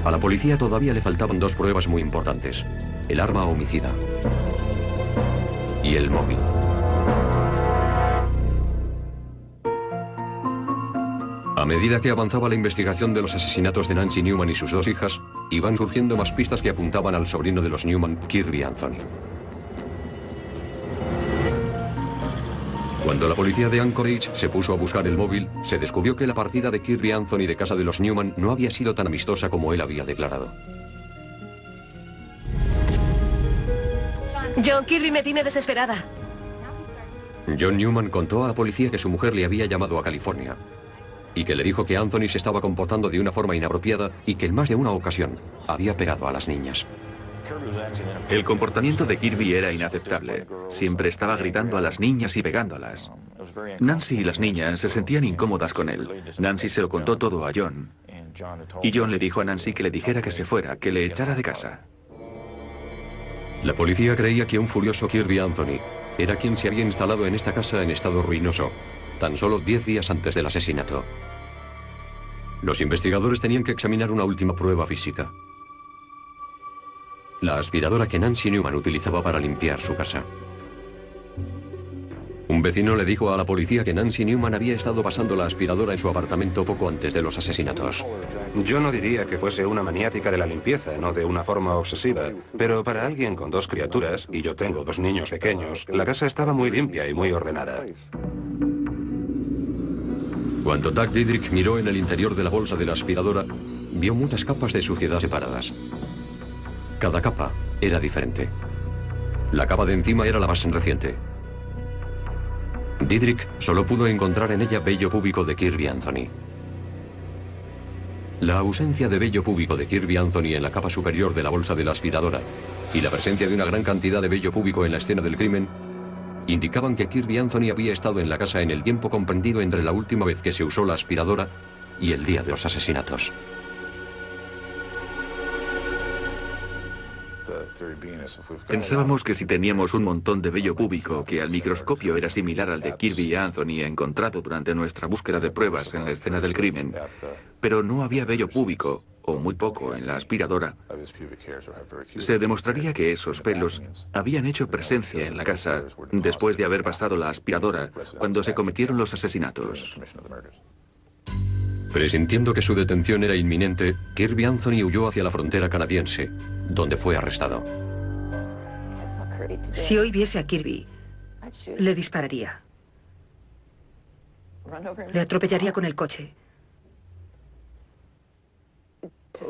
A la policía todavía le faltaban 2 pruebas muy importantes: el arma homicida y el móvil. A medida que avanzaba la investigación de los asesinatos de Nancy Newman y sus dos hijas, iban surgiendo más pistas que apuntaban al sobrino de los Newman, Kirby Anthony. Cuando la policía de Anchorage se puso a buscar el móvil, se descubrió que la partida de Kirby Anthony de casa de los Newman no había sido tan amistosa como él había declarado. John, Kirby me tiene desesperada. John Newman contó a la policía que su mujer le había llamado a California y que le dijo que Anthony se estaba comportando de una forma inapropiada y que en más de una ocasión había pegado a las niñas. El comportamiento de Kirby era inaceptable. Siempre estaba gritando a las niñas y pegándolas. Nancy y las niñas se sentían incómodas con él. Nancy se lo contó todo a John. Y John le dijo a Nancy que le dijera que se fuera, que le echara de casa. La policía creía que un furioso Kirby Anthony era quien se había instalado en esta casa en estado ruinoso, tan solo 10 días antes del asesinato. Los investigadores tenían que examinar una última prueba física: la aspiradora que Nancy Newman utilizaba para limpiar su casa. Un vecino le dijo a la policía que Nancy Newman había estado pasando la aspiradora en su apartamento poco antes de los asesinatos. Yo no diría que fuese una maniática de la limpieza, no de una forma obsesiva, pero para alguien con 2 criaturas, y yo tengo 2 niños pequeños, la casa estaba muy limpia y muy ordenada. Cuando Doug Diedrich miró en el interior de la bolsa de la aspiradora, vio muchas capas de suciedad separadas. Cada capa era diferente. La capa de encima era la más reciente. Diedrich solo pudo encontrar en ella vello púbico de Kirby Anthony. La ausencia de vello púbico de Kirby Anthony en la capa superior de la bolsa de la aspiradora y la presencia de una gran cantidad de vello púbico en la escena del crimen indicaban que Kirby Anthony había estado en la casa en el tiempo comprendido entre la última vez que se usó la aspiradora y el día de los asesinatos. Pensábamos que si teníamos un montón de vello púbico que al microscopio era similar al de Kirby Anthony encontrado durante nuestra búsqueda de pruebas en la escena del crimen, pero no había vello púbico, o muy poco, en la aspiradora, se demostraría que esos pelos habían hecho presencia en la casa después de haber pasado la aspiradora cuando se cometieron los asesinatos. Presintiendo que su detención era inminente, Kirby Anthony huyó hacia la frontera canadiense, donde fue arrestado. Si hoy viese a Kirby, le dispararía. Le atropellaría con el coche.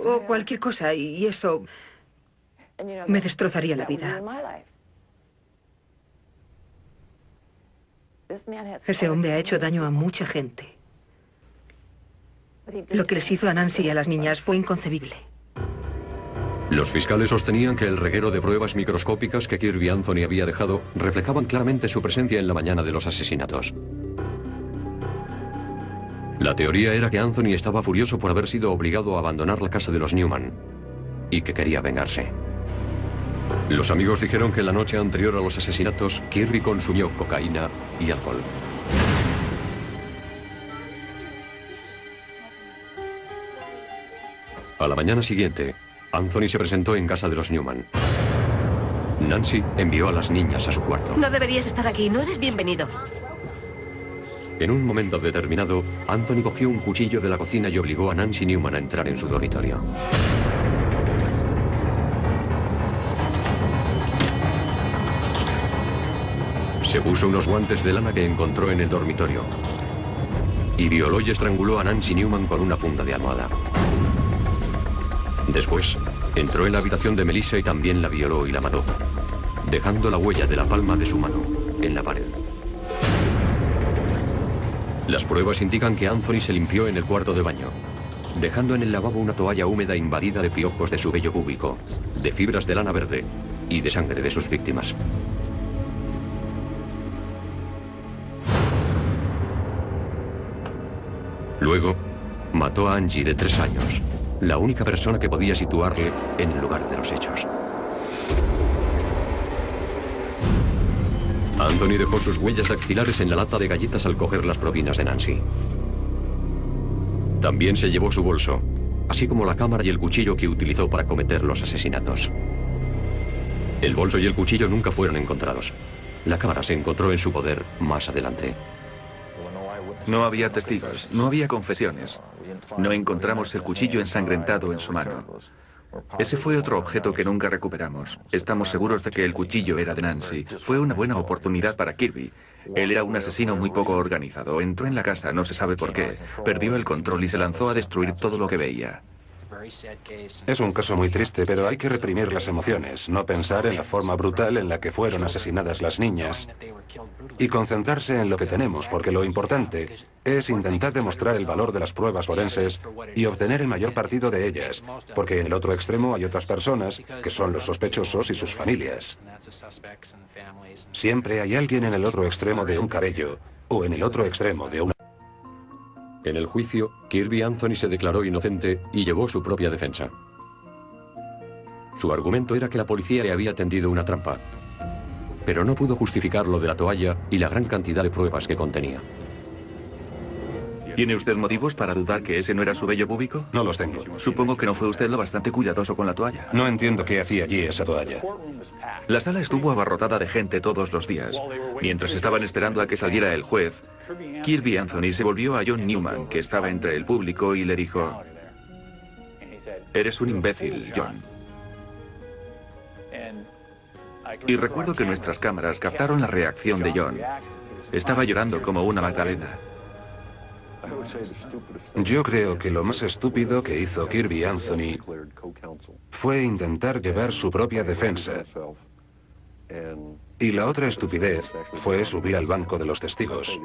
O cualquier cosa, y eso me destrozaría la vida. Ese hombre ha hecho daño a mucha gente. Lo que les hizo a Nancy y a las niñas fue inconcebible. Los fiscales sostenían que el reguero de pruebas microscópicas que Kirby Anthony había dejado reflejaban claramente su presencia en la mañana de los asesinatos. La teoría era que Anthony estaba furioso por haber sido obligado a abandonar la casa de los Newman y que quería vengarse. Los amigos dijeron que la noche anterior a los asesinatos, Kirby consumió cocaína y alcohol. A la mañana siguiente, Anthony se presentó en casa de los Newman. Nancy envió a las niñas a su cuarto. No deberías estar aquí, no eres bienvenido. En un momento determinado, Anthony cogió un cuchillo de la cocina y obligó a Nancy Newman a entrar en su dormitorio. Se puso unos guantes de lana que encontró en el dormitorio y violó y estranguló a Nancy Newman con una funda de almohada. Después, entró en la habitación de Melissa y también la violó y la mató, dejando la huella de la palma de su mano en la pared. Las pruebas indican que Anthony se limpió en el cuarto de baño, dejando en el lavabo una toalla húmeda invadida de piojos de su vello púbico, de fibras de lana verde y de sangre de sus víctimas. Luego, mató a Angie, de 3 años, la única persona que podía situarle en el lugar de los hechos. Anthony dejó sus huellas dactilares en la lata de galletas al coger las propinas de Nancy. También se llevó su bolso, así como la cámara y el cuchillo que utilizó para cometer los asesinatos. El bolso y el cuchillo nunca fueron encontrados. La cámara se encontró en su poder más adelante. No había testigos, no había confesiones. No encontramos el cuchillo ensangrentado en su mano. Ese fue otro objeto que nunca recuperamos. Estamos seguros de que el cuchillo era de Nancy. Fue una buena oportunidad para Kirby. Él era un asesino muy poco organizado. Entró en la casa, no se sabe por qué. Perdió el control y se lanzó a destruir todo lo que veía. Es un caso muy triste, pero hay que reprimir las emociones, no pensar en la forma brutal en la que fueron asesinadas las niñas y concentrarse en lo que tenemos, porque lo importante es intentar demostrar el valor de las pruebas forenses y obtener el mayor partido de ellas, porque en el otro extremo hay otras personas que son los sospechosos y sus familias. Siempre hay alguien en el otro extremo de un cabello o en el otro extremo de una... En el juicio, Kirby Anthony se declaró inocente y llevó su propia defensa. Su argumento era que la policía le había tendido una trampa, pero no pudo justificar lo de la toalla y la gran cantidad de pruebas que contenía. ¿Tiene usted motivos para dudar que ese no era su vello púbico? No los tengo. Supongo que no fue usted lo bastante cuidadoso con la toalla. No entiendo qué hacía allí esa toalla. La sala estuvo abarrotada de gente todos los días. Mientras estaban esperando a que saliera el juez, Kirby Anthony se volvió a John Newman, que estaba entre el público, y le dijo: «Eres un imbécil, John». Y recuerdo que nuestras cámaras captaron la reacción de John. Estaba llorando como una magdalena. Yo creo que lo más estúpido que hizo Kirby Anthony fue intentar llevar su propia defensa. Y la otra estupidez fue subir al banco de los testigos.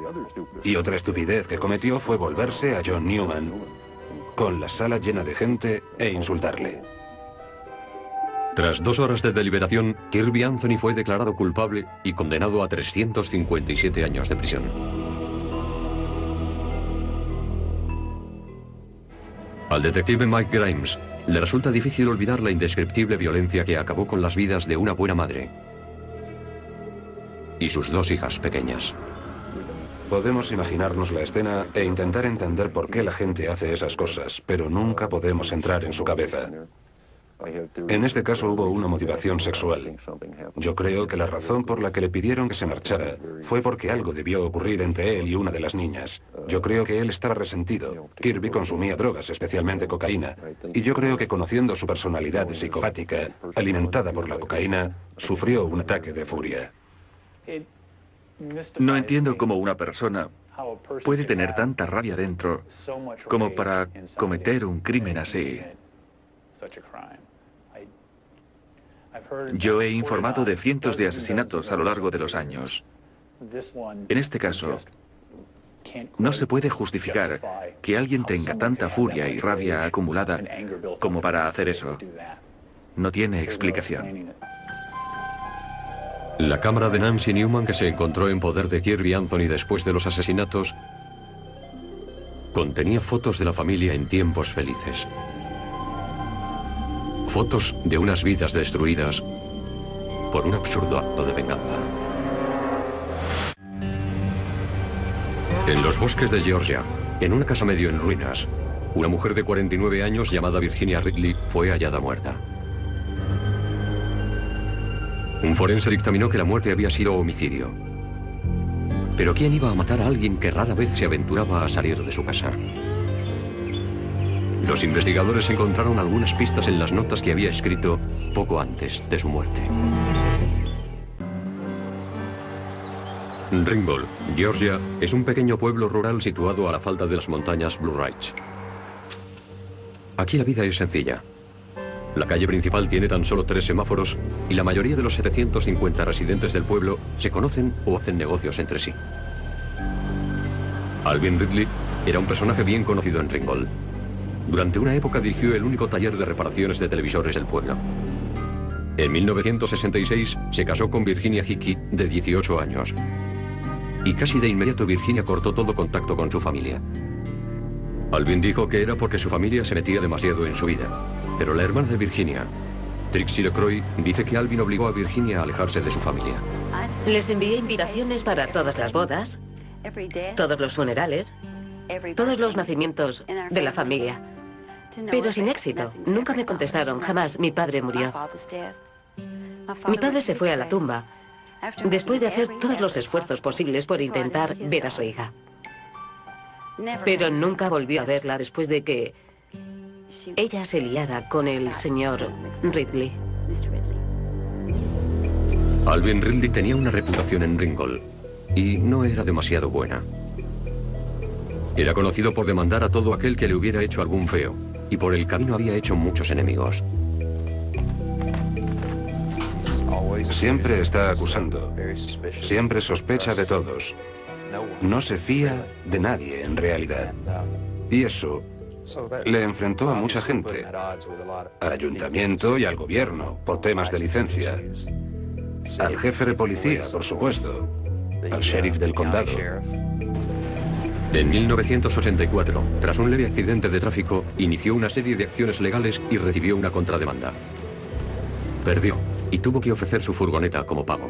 Y otra estupidez que cometió fue volverse a John Newman, con la sala llena de gente, e insultarle. Tras 2 horas de deliberación, Kirby Anthony fue declarado culpable y condenado a 357 años de prisión. Al detective Mike Grimes le resulta difícil olvidar la indescriptible violencia que acabó con las vidas de una buena madre y sus 2 hijas pequeñas. Podemos imaginarnos la escena e intentar entender por qué la gente hace esas cosas, pero nunca podemos entrar en su cabeza. En este caso hubo una motivación sexual. Yo creo que la razón por la que le pidieron que se marchara fue porque algo debió ocurrir entre él y una de las niñas. Yo creo que él estaba resentido. Kirby consumía drogas, especialmente cocaína. Y yo creo que, conociendo su personalidad psicopática, alimentada por la cocaína, sufrió un ataque de furia. No entiendo cómo una persona puede tener tanta rabia dentro como para cometer un crimen así. Yo he informado de cientos de asesinatos a lo largo de los años. En este caso, no se puede justificar que alguien tenga tanta furia y rabia acumulada como para hacer eso. No tiene explicación. La cámara de Nancy Newman, que se encontró en poder de Kirby Anthony después de los asesinatos, contenía fotos de la familia en tiempos felices. Fotos de unas vidas destruidas por un absurdo acto de venganza. En los bosques de Georgia, en una casa medio en ruinas, una mujer de 49 años llamada Virginia Ridley fue hallada muerta. Un forense dictaminó que la muerte había sido homicidio. Pero ¿quién iba a matar a alguien que rara vez se aventuraba a salir de su casa? Los investigadores encontraron algunas pistas en las notas que había escrito poco antes de su muerte. Ringgold, Georgia, es un pequeño pueblo rural situado a la falda de las montañas Blue Ridge. Aquí la vida es sencilla. La calle principal tiene tan solo 3 semáforos y la mayoría de los 750 residentes del pueblo se conocen o hacen negocios entre sí. Alvin Ridley era un personaje bien conocido en Ringgold. Durante una época dirigió el único taller de reparaciones de televisores del pueblo. En 1966 se casó con Virginia Hickey, de 18 años. Y casi de inmediato Virginia cortó todo contacto con su familia. Alvin dijo que era porque su familia se metía demasiado en su vida. Pero la hermana de Virginia, Trixie LeCroy, dice que Alvin obligó a Virginia a alejarse de su familia. Les envié invitaciones para todas las bodas, todos los funerales, todos los nacimientos de la familia. Pero sin éxito. Nunca me contestaron, jamás. Mi padre murió. Mi padre se fue a la tumba, después de hacer todos los esfuerzos posibles por intentar ver a su hija. pero nunca volvió a verla después de que ella se liara con el señor Ridley. Alvin Ridley tenía una reputación en Ringgold y no era demasiado buena. Era conocido por demandar a todo aquel que le hubiera hecho algún feo, y por el camino había hecho muchos enemigos. Siempre está acusando. Siempre sospecha de todos. No se fía de nadie en realidad. Y eso le enfrentó a mucha gente. Al ayuntamiento y al gobierno, por temas de licencia. Al jefe de policía, por supuesto. Al sheriff del condado. En 1984, tras un leve accidente de tráfico, inició una serie de acciones legales y recibió una contrademanda. Perdió y tuvo que ofrecer su furgoneta como pago.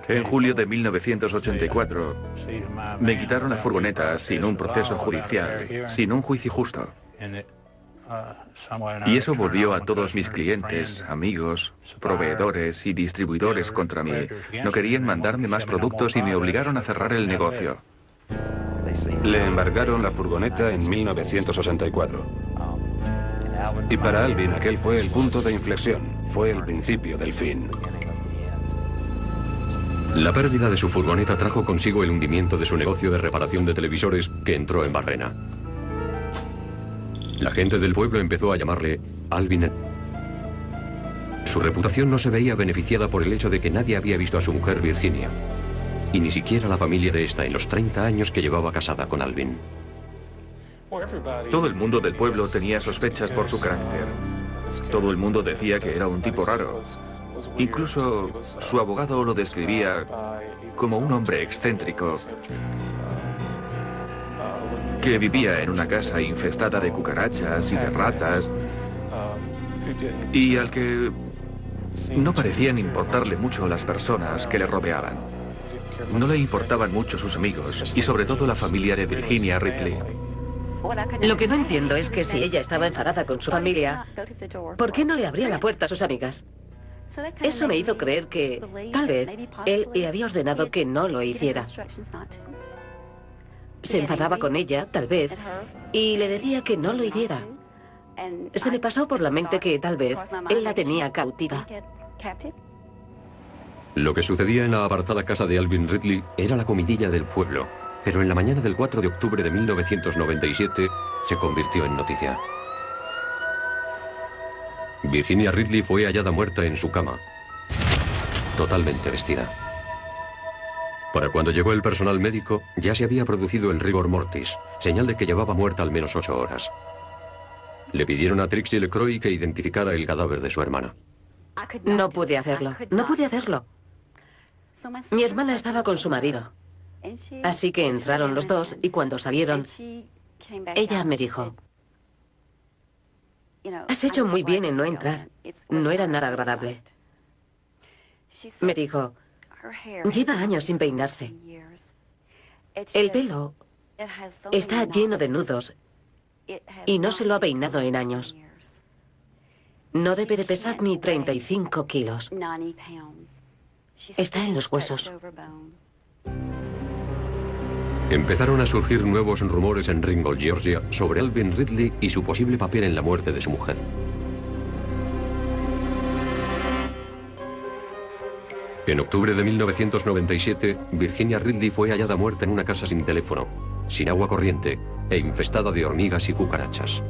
En julio de 1984, me quitaron la furgoneta sin un proceso judicial, sin un juicio justo. Y eso volvió a todos mis clientes, amigos, proveedores y distribuidores contra mí. No querían mandarme más productos y me obligaron a cerrar el negocio. Le embargaron la furgoneta en 1984. Y para Alvin aquel fue el punto de inflexión, fue el principio del fin. La pérdida de su furgoneta trajo consigo el hundimiento de su negocio de reparación de televisores, que entró en Barrena. La gente del pueblo empezó a llamarle Alvin. Su reputación no se veía beneficiada por el hecho de que nadie había visto a su mujer Virginia, y ni siquiera la familia de esta en los 30 años que llevaba casada con Alvin. Todo el mundo del pueblo tenía sospechas por su carácter. Todo el mundo decía que era un tipo raro. Incluso su abogado lo describía como un hombre excéntrico que vivía en una casa infestada de cucarachas y de ratas y al que no parecían importarle mucho las personas que le rodeaban. No le importaban mucho sus amigos y sobre todo la familia de Virginia Ridley. Lo que no entiendo es que si ella estaba enfadada con su familia, ¿por qué no le abría la puerta a sus amigas? Eso me hizo creer que, tal vez, él le había ordenado que no lo hiciera. Se enfadaba con ella, tal vez, y le decía que no lo hiciera. Se me pasó por la mente que, tal vez, él la tenía cautiva. Lo que sucedía en la apartada casa de Alvin Ridley era la comidilla del pueblo, pero en la mañana del 4 de octubre de 1997 se convirtió en noticia. Virginia Ridley fue hallada muerta en su cama, totalmente vestida. Para cuando llegó el personal médico, ya se había producido el rigor mortis, señal de que llevaba muerta al menos 8 horas. Le pidieron a Trixie LeCroy que identificara el cadáver de su hermana. No pude hacerlo, no pude hacerlo. Mi hermana estaba con su marido. Así que entraron los dos y cuando salieron, ella me dijo: has hecho muy bien en no entrar. No era nada agradable. Me dijo: lleva años sin peinarse. El pelo está lleno de nudos y no se lo ha peinado en años. No debe de pesar ni 35 kilos. Está en los huesos. Empezaron a surgir nuevos rumores en Ringgold, Georgia, sobre Alvin Ridley y su posible papel en la muerte de su mujer. En octubre de 1997, Virginia Ridley fue hallada muerta en una casa sin teléfono, sin agua corriente e infestada de hormigas y cucarachas.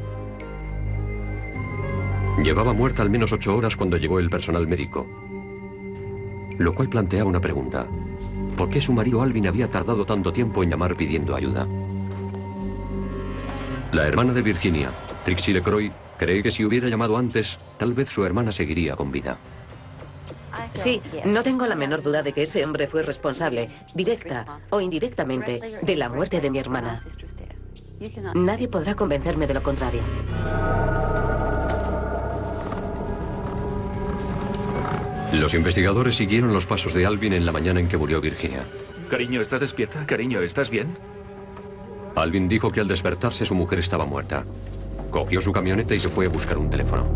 Llevaba muerta al menos 8 horas cuando llegó el personal médico, lo cual plantea una pregunta: ¿por qué su marido Alvin había tardado tanto tiempo en llamar pidiendo ayuda? La hermana de Virginia, Trixie LeCroy, cree que si hubiera llamado antes, tal vez su hermana seguiría con vida. Sí, no tengo la menor duda de que ese hombre fue responsable, directa o indirectamente, de la muerte de mi hermana. Nadie podrá convencerme de lo contrario. Los investigadores siguieron los pasos de Alvin en la mañana en que murió Virginia. Cariño, ¿estás despierta? Cariño, ¿estás bien? Alvin dijo que al despertarse su mujer estaba muerta. Cogió su camioneta y se fue a buscar un teléfono.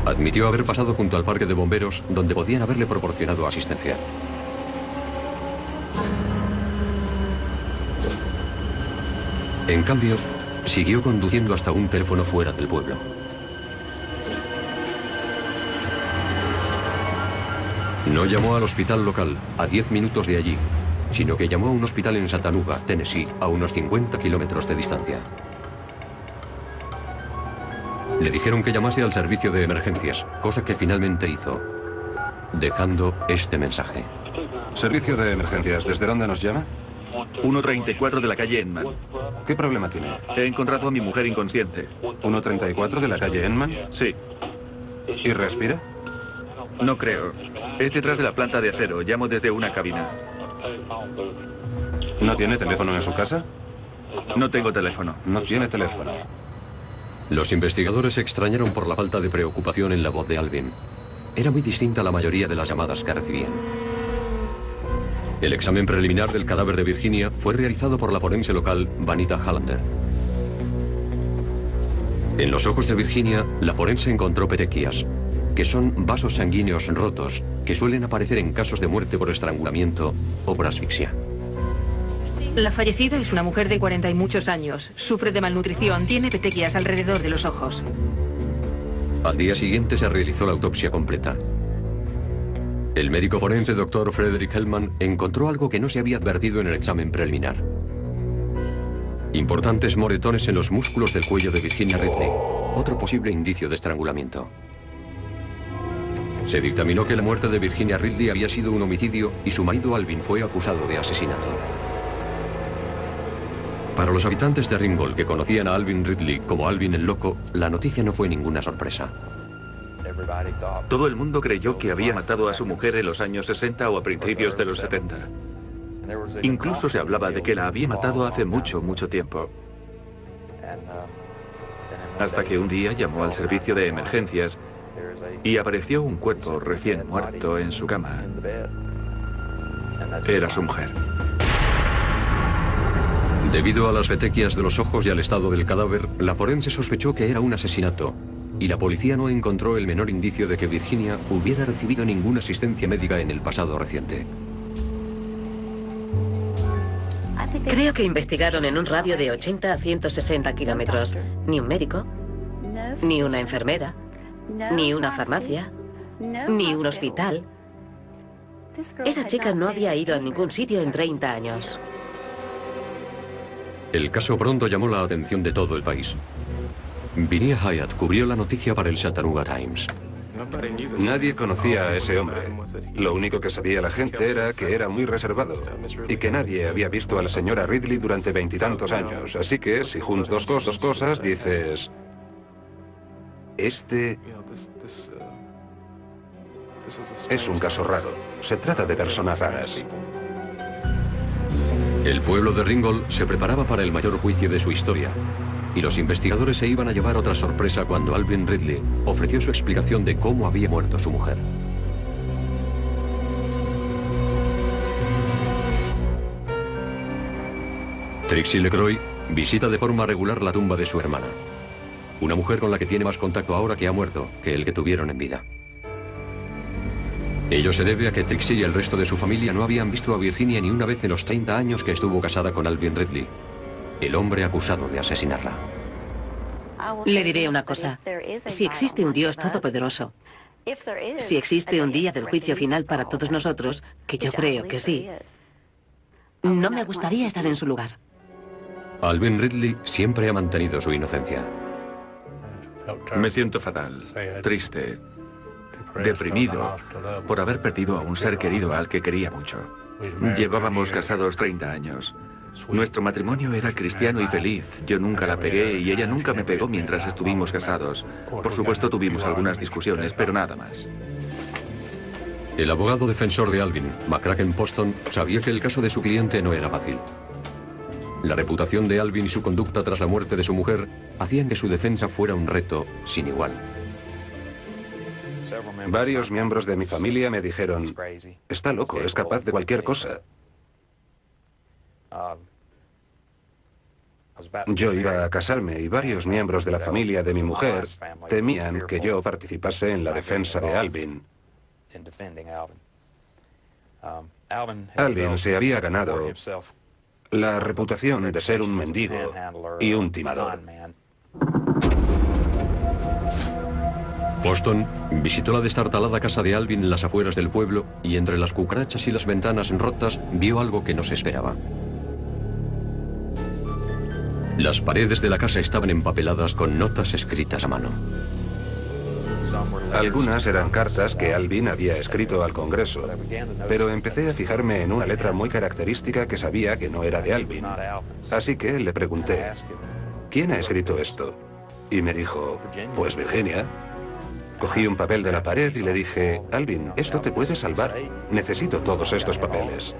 Admitió haber pasado junto al parque de bomberos, donde podían haberle proporcionado asistencia. En cambio, siguió conduciendo hasta un teléfono fuera del pueblo. No llamó al hospital local, a 10 minutos de allí, sino que llamó a un hospital en Chattanooga, Tennessee, a unos 50 kilómetros de distancia. Le dijeron que llamase al servicio de emergencias, cosa que finalmente hizo, dejando este mensaje. Servicio de emergencias, ¿desde dónde nos llama? 134 de la calle Enman. ¿Qué problema tiene? He encontrado a mi mujer inconsciente. 134 de la calle Enman. Sí. ¿Y respira? No creo. Es detrás de la planta de acero. Llamo desde una cabina. ¿No tiene teléfono en su casa? No tengo teléfono. No tiene teléfono. Los investigadores se extrañaron por la falta de preocupación en la voz de Alvin. Era muy distinta a la mayoría de las llamadas que recibían. El examen preliminar del cadáver de Virginia fue realizado por la forense local Vanita Hallander. En los ojos de Virginia, la forense encontró petequias, que son vasos sanguíneos rotos que suelen aparecer en casos de muerte por estrangulamiento o por asfixia. La fallecida es una mujer de 40 y muchos años. Sufre de malnutrición, tiene petequias alrededor de los ojos. Al día siguiente se realizó la autopsia completa. El médico forense Dr. Frederick Hellman encontró algo que no se había advertido en el examen preliminar. Importantes moretones en los músculos del cuello de Virginia Ridley, otro posible indicio de estrangulamiento. Se dictaminó que la muerte de Virginia Ridley había sido un homicidio y su marido Alvin fue acusado de asesinato. Para los habitantes de Ringgold que conocían a Alvin Ridley como Alvin el Loco, la noticia no fue ninguna sorpresa. Todo el mundo creyó que había matado a su mujer en los años 60 o a principios de los 70. Incluso se hablaba de que la había matado hace mucho, mucho tiempo. Hasta que un día llamó al servicio de emergencias y apareció un cuerpo recién muerto en su cama. Era su mujer. Debido a las petequias de los ojos y al estado del cadáver, la forense sospechó que era un asesinato, y la policía no encontró el menor indicio de que Virginia hubiera recibido ninguna asistencia médica en el pasado reciente. Creo que investigaron en un radio de 80 a 160 kilómetros. Ni un médico, ni una enfermera, ni una farmacia, ni un hospital. Esa chica no había ido a ningún sitio en 30 años. El caso pronto llamó la atención de todo el país. Vinia Hyatt cubrió la noticia para el Chattanooga Times. Nadie conocía a ese hombre. Lo único que sabía la gente era que era muy reservado y que nadie había visto a la señora Ridley durante 20 y tantos años. Así que si juntas dos cosas, dices... Este es un caso raro. Se trata de personas raras. El pueblo de Ringgold se preparaba para el mayor juicio de su historia, y los investigadores se iban a llevar otra sorpresa cuando Alvin Ridley ofreció su explicación de cómo había muerto su mujer. Trixie LeCroy visita de forma regular la tumba de su hermana, una mujer con la que tiene más contacto ahora que ha muerto que el que tuvieron en vida. Ello se debe a que Trixie y el resto de su familia no habían visto a Virginia ni una vez en los 30 años que estuvo casada con Alvin Ridley, el hombre acusado de asesinarla. Le diré una cosa. Si existe un Dios todopoderoso, si existe un día del juicio final para todos nosotros, que yo creo que sí, no me gustaría estar en su lugar. Alvin Ridley siempre ha mantenido su inocencia. Me siento fatal, triste, deprimido por haber perdido a un ser querido al que quería mucho. Llevábamos casados 30 años. Nuestro matrimonio era cristiano y feliz. Yo nunca la pegué y ella nunca me pegó mientras estuvimos casados. Por supuesto tuvimos algunas discusiones, pero nada más. El abogado defensor de Alvin, McCracken Poston, sabía que el caso de su cliente no era fácil. La reputación de Alvin y su conducta tras la muerte de su mujer hacían que su defensa fuera un reto sin igual. Varios miembros de mi familia me dijeron, está loco, es capaz de cualquier cosa. Yo iba a casarme y varios miembros de la familia de mi mujer temían que yo participase en la defensa de Alvin. Alvin se había ganado la reputación de ser un mendigo y un timador. Boston visitó la destartalada casa de Alvin en las afueras del pueblo y entre las cucarachas y las ventanas rotas vio algo que no se esperaba. Las paredes de la casa estaban empapeladas con notas escritas a mano. Algunas eran cartas que Alvin había escrito al Congreso, pero empecé a fijarme en una letra muy característica que sabía que no era de Alvin. Así que le pregunté, ¿quién ha escrito esto? Y me dijo, pues Virginia. Cogí un papel de la pared y le dije, Alvin, esto te puede salvar. Necesito todos estos papeles.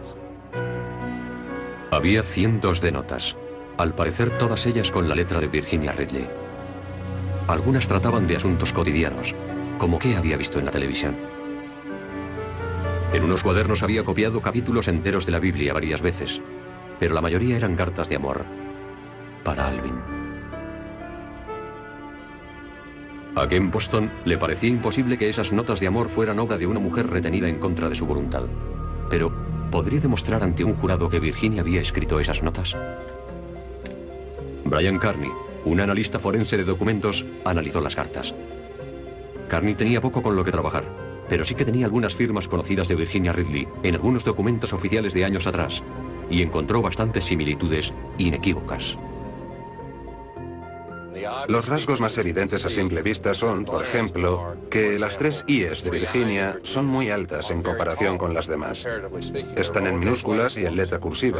Había cientos de notas, al parecer todas ellas con la letra de Virginia Ridley. Algunas trataban de asuntos cotidianos, como qué había visto en la televisión. En unos cuadernos había copiado capítulos enteros de la Biblia varias veces, pero la mayoría eran cartas de amor para Alvin. A Ken Boston le parecía imposible que esas notas de amor fueran obra de una mujer retenida en contra de su voluntad. Pero, ¿podría demostrar ante un jurado que Virginia había escrito esas notas? Brian Carney, un analista forense de documentos, analizó las cartas. Carney tenía poco con lo que trabajar, pero sí que tenía algunas firmas conocidas de Virginia Ridley en algunos documentos oficiales de años atrás, y encontró bastantes similitudes inequívocas. Los rasgos más evidentes a simple vista son, por ejemplo, que las 3 I's de Virginia son muy altas en comparación con las demás. Están en minúsculas y en letra cursiva.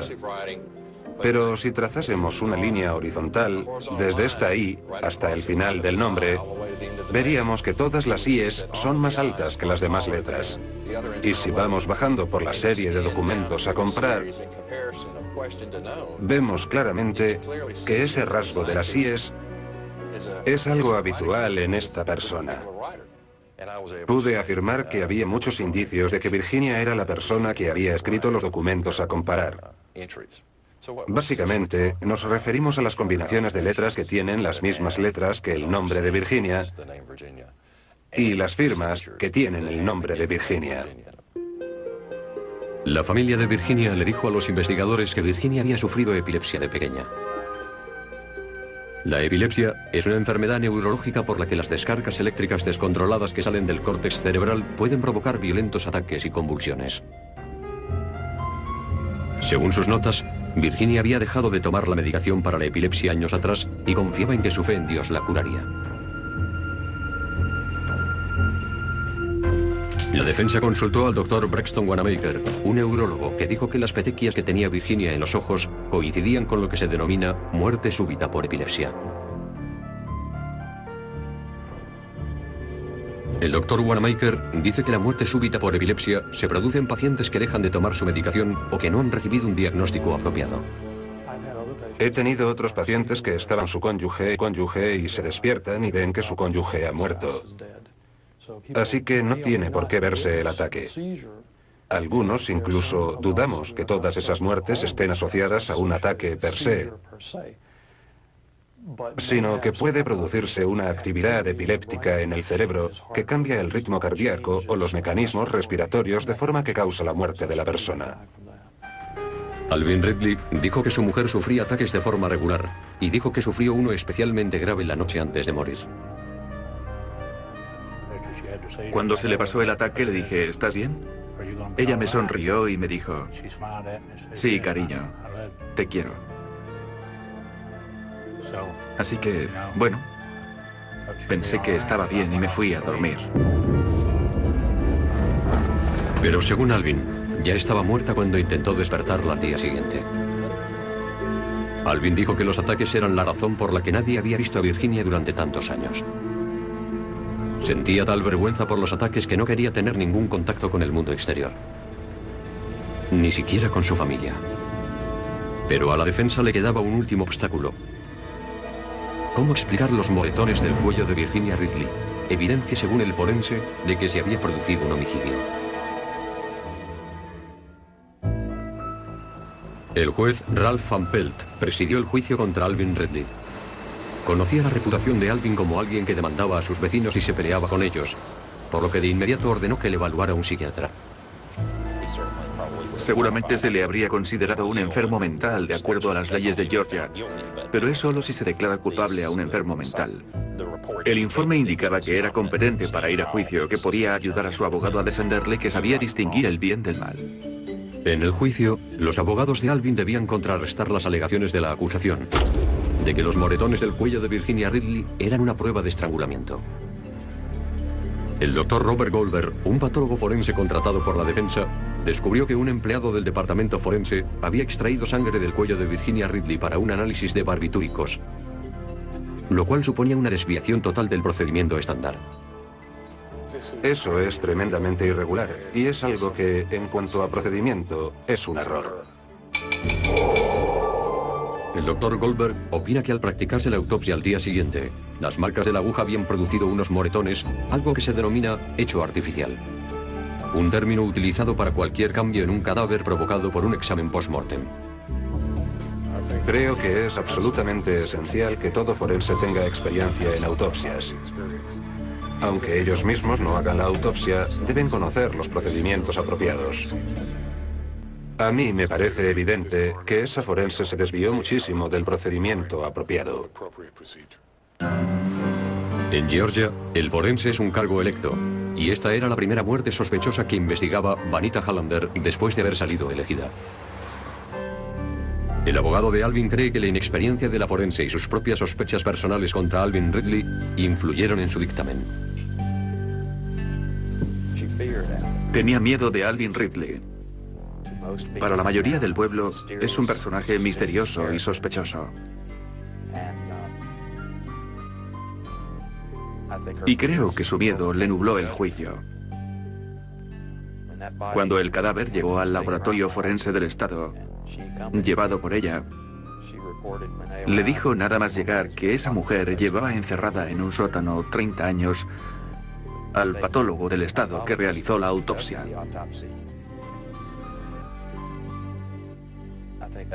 Pero si trazásemos una línea horizontal, desde esta I hasta el final del nombre, veríamos que todas las I's son más altas que las demás letras. Y si vamos bajando por la serie de documentos a comprar, vemos claramente que ese rasgo de las I's es algo habitual en esta persona. Pude afirmar que había muchos indicios de que Virginia era la persona que había escrito los documentos a comparar. Básicamente, nos referimos a las combinaciones de letras que tienen las mismas letras que el nombre de Virginia y las firmas que tienen el nombre de Virginia. La familia de Virginia le dijo a los investigadores que Virginia había sufrido epilepsia de pequeña. La epilepsia es una enfermedad neurológica por la que las descargas eléctricas descontroladas que salen del córtex cerebral pueden provocar violentos ataques y convulsiones. Según sus notas, Virginia había dejado de tomar la medicación para la epilepsia años atrás y confiaba en que su fe en Dios la curaría. La defensa consultó al Dr. Braxton Wanamaker, un neurólogo, que dijo que las petequias que tenía Virginia en los ojos coincidían con lo que se denomina muerte súbita por epilepsia. El Dr. Wanamaker dice que la muerte súbita por epilepsia se produce en pacientes que dejan de tomar su medicación o que no han recibido un diagnóstico apropiado. He tenido otros pacientes que estaban su cónyuge y se despiertan y ven que su cónyuge ha muerto. Así que no tiene por qué verse el ataque. Algunos incluso dudamos que todas esas muertes estén asociadas a un ataque per se, sino que puede producirse una actividad epiléptica en el cerebro que cambia el ritmo cardíaco o los mecanismos respiratorios de forma que causa la muerte de la persona. Alvin Ridley dijo que su mujer sufría ataques de forma regular y dijo que sufrió uno especialmente grave la noche antes de morir. Cuando se le pasó el ataque le dije, ¿estás bien? Ella me sonrió y me dijo, sí, cariño, te quiero. Así que, bueno, pensé que estaba bien y me fui a dormir. Pero según Alvin, ya estaba muerta cuando intentó despertarla al día siguiente. Alvin dijo que los ataques eran la razón por la que nadie había visto a Virginia durante tantos años. Sentía tal vergüenza por los ataques que no quería tener ningún contacto con el mundo exterior. Ni siquiera con su familia. Pero a la defensa le quedaba un último obstáculo. ¿Cómo explicar los moretones del cuello de Virginia Ridley? Evidencia, según el forense, de que se había producido un homicidio. El juez Ralph Van Pelt presidió el juicio contra Alvin Ridley. Conocía la reputación de Alvin como alguien que demandaba a sus vecinos y se peleaba con ellos, por lo que de inmediato ordenó que le evaluara un psiquiatra. Seguramente se le habría considerado un enfermo mental de acuerdo a las leyes de Georgia, pero es solo si se declara culpable a un enfermo mental. El informe indicaba que era competente para ir a juicio, que podía ayudar a su abogado a defenderle, que sabía distinguir el bien del mal. En el juicio, los abogados de Alvin debían contrarrestar las alegaciones de la acusación de que los moretones del cuello de Virginia Ridley eran una prueba de estrangulamiento. El doctor Robert Goldberg, un patólogo forense contratado por la defensa, descubrió que un empleado del departamento forense había extraído sangre del cuello de Virginia Ridley para un análisis de barbitúricos, lo cual suponía una desviación total del procedimiento estándar. Eso es tremendamente irregular y es algo que, en cuanto a procedimiento, es un error. El doctor Goldberg opina que al practicarse la autopsia al día siguiente, las marcas de la aguja habían producido unos moretones, algo que se denomina hecho artificial. Un término utilizado para cualquier cambio en un cadáver provocado por un examen post-mortem. Creo que es absolutamente esencial que todo forense tenga experiencia en autopsias. Aunque ellos mismos no hagan la autopsia, deben conocer los procedimientos apropiados. A mí me parece evidente que esa forense se desvió muchísimo del procedimiento apropiado. En Georgia, el forense es un cargo electo, y esta era la primera muerte sospechosa que investigaba Vanita Hallander después de haber salido elegida. El abogado de Alvin cree que la inexperiencia de la forense y sus propias sospechas personales contra Alvin Ridley influyeron en su dictamen. Tenía miedo de Alvin Ridley. Para la mayoría del pueblo, es un personaje misterioso y sospechoso. Y creo que su miedo le nubló el juicio. Cuando el cadáver llegó al laboratorio forense del estado, llevado por ella, le dijo nada más llegar que esa mujer llevaba encerrada en un sótano 30 años al patólogo del estado que realizó la autopsia.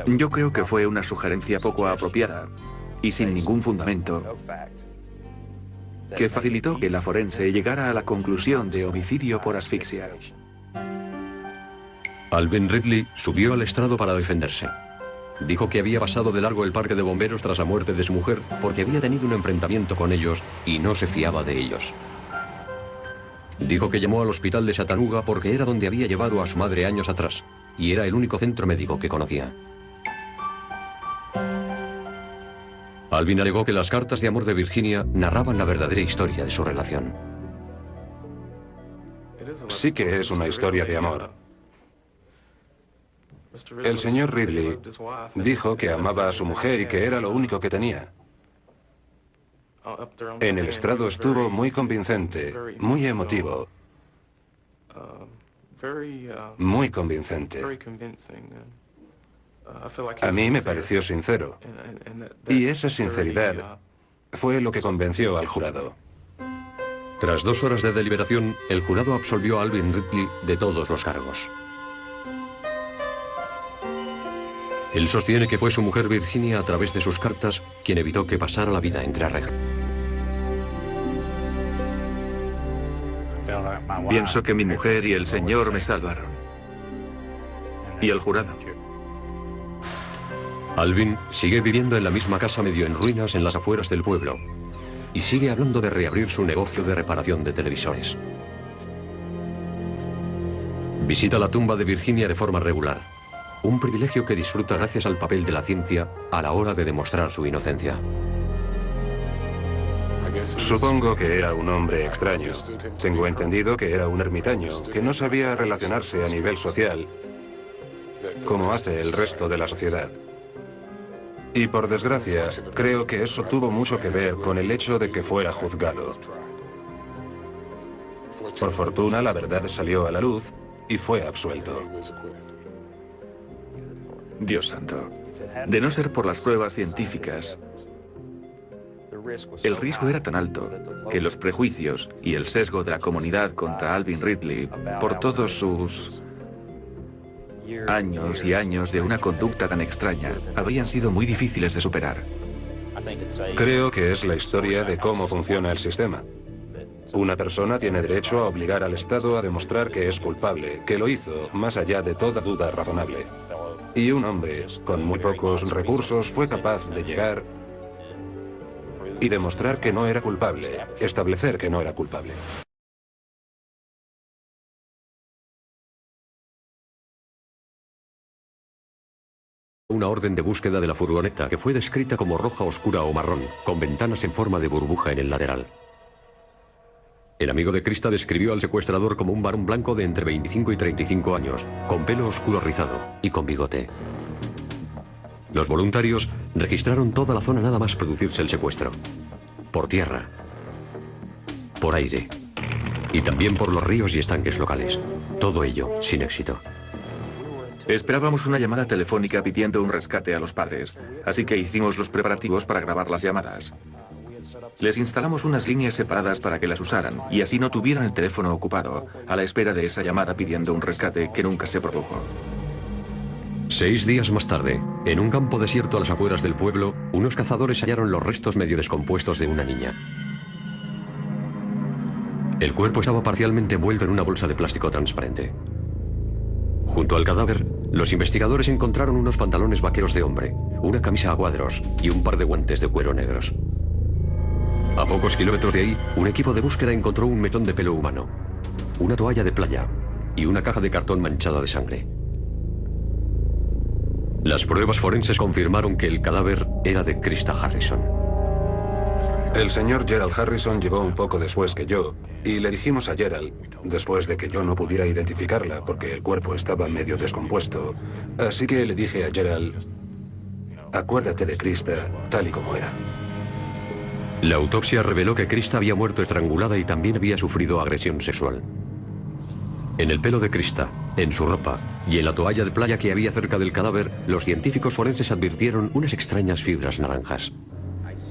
Yo creo que fue una sugerencia poco apropiada y sin ningún fundamento, que facilitó que la forense llegara a la conclusión de homicidio por asfixia. Alvin Ridley subió al estrado para defenderse. Dijo que había pasado de largo el parque de bomberos tras la muerte de su mujer porque había tenido un enfrentamiento con ellos y no se fiaba de ellos. Dijo que llamó al hospital de Chattanooga porque era donde había llevado a su madre años atrás y era el único centro médico que conocía. Alvin alegó que las cartas de amor de Virginia narraban la verdadera historia de su relación. Sí que es una historia de amor. El señor Ridley dijo que amaba a su mujer y que era lo único que tenía. En el estrado estuvo muy convincente, muy emotivo, muy convincente. A mí me pareció sincero, y esa sinceridad fue lo que convenció al jurado. Tras 2 horas de deliberación, el jurado absolvió a Alvin Ridley de todos los cargos. Él sostiene que fue su mujer Virginia, a través de sus cartas, quien evitó que pasara la vida entre rejas. Pienso que mi mujer y el Señor me salvaron. Y el jurado. Alvin sigue viviendo en la misma casa medio en ruinas en las afueras del pueblo y sigue hablando de reabrir su negocio de reparación de televisores. Visita la tumba de Virginia de forma regular, un privilegio que disfruta gracias al papel de la ciencia a la hora de demostrar su inocencia. Supongo que era un hombre extraño. Tengo entendido que era un ermitaño, que no sabía relacionarse a nivel social, como hace el resto de la sociedad. Y por desgracia, creo que eso tuvo mucho que ver con el hecho de que fuera juzgado. Por fortuna, la verdad salió a la luz y fue absuelto. Dios santo. De no ser por las pruebas científicas, el riesgo era tan alto que los prejuicios y el sesgo de la comunidad contra Alvin Ridley, por todos sus años y años de una conducta tan extraña, habrían sido muy difíciles de superar. Creo que es la historia de cómo funciona el sistema. Una persona tiene derecho a obligar al Estado a demostrar que es culpable, que lo hizo más allá de toda duda razonable. Y un hombre con muy pocos recursos fue capaz de llegar y demostrar que no era culpable, establecer que no era culpable. Una orden de búsqueda de la furgoneta que fue descrita como roja oscura o marrón, con ventanas en forma de burbuja en el lateral. El amigo de Krista describió al secuestrador como un varón blanco de entre 25 y 35 años, con pelo oscuro rizado y con bigote. Los voluntarios registraron toda la zona nada más producirse el secuestro. Por tierra, por aire y también por los ríos y estanques locales. Todo ello sin éxito. Esperábamos una llamada telefónica pidiendo un rescate a los padres, así que hicimos los preparativos para grabar las llamadas. Les instalamos unas líneas separadas para que las usaran y así no tuvieran el teléfono ocupado, a la espera de esa llamada pidiendo un rescate que nunca se produjo. 6 días más tarde, en un campo desierto a las afueras del pueblo, unos cazadores hallaron los restos medio descompuestos de una niña. El cuerpo estaba parcialmente envuelto en una bolsa de plástico transparente. Junto al cadáver, los investigadores encontraron unos pantalones vaqueros de hombre, una camisa a cuadros y un par de guantes de cuero negros. A pocos kilómetros de ahí, un equipo de búsqueda encontró un metón de pelo humano, una toalla de playa y una caja de cartón manchada de sangre. Las pruebas forenses confirmaron que el cadáver era de Krista Harrison. El señor Gerald Harrison llegó un poco después que yo, y le dijimos a Gerald, después de que yo no pudiera identificarla porque el cuerpo estaba medio descompuesto, así que le dije a Gerald, acuérdate de Krista tal y como era. La autopsia reveló que Krista había muerto estrangulada y también había sufrido agresión sexual. En el pelo de Krista, en su ropa y en la toalla de playa que había cerca del cadáver, los científicos forenses advirtieron unas extrañas fibras naranjas.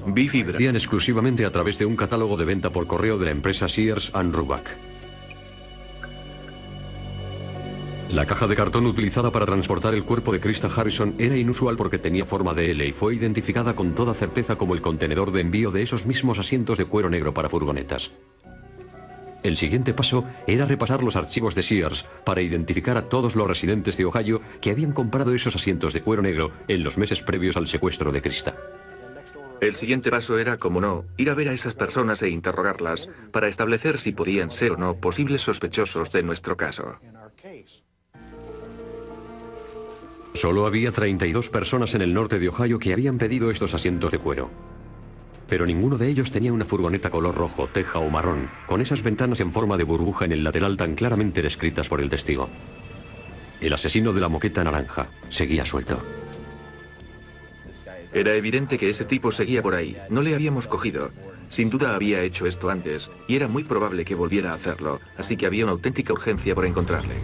Vi fibra. Exclusivamente a través de un catálogo de venta por correo de la empresa Sears & Roebuck. La caja de cartón utilizada para transportar el cuerpo de Krista Harrison era inusual porque tenía forma de L y fue identificada con toda certeza como el contenedor de envío de esos mismos asientos de cuero negro para furgonetas. El siguiente paso era repasar los archivos de Sears para identificar a todos los residentes de Ohio que habían comprado esos asientos de cuero negro en los meses previos al secuestro de Krista. El siguiente paso era, como no, ir a ver a esas personas e interrogarlas para establecer si podían ser o no posibles sospechosos de nuestro caso. Solo había 32 personas en el norte de Ohio que habían pedido estos asientos de cuero. Pero ninguno de ellos tenía una furgoneta color rojo, teja o marrón, con esas ventanas en forma de burbuja en el lateral tan claramente descritas por el testigo. El asesino de la moqueta naranja seguía suelto. Era evidente que ese tipo seguía por ahí. No le habíamos cogido. Sin duda había hecho esto antes, y era muy probable que volviera a hacerlo, así que había una auténtica urgencia por encontrarle.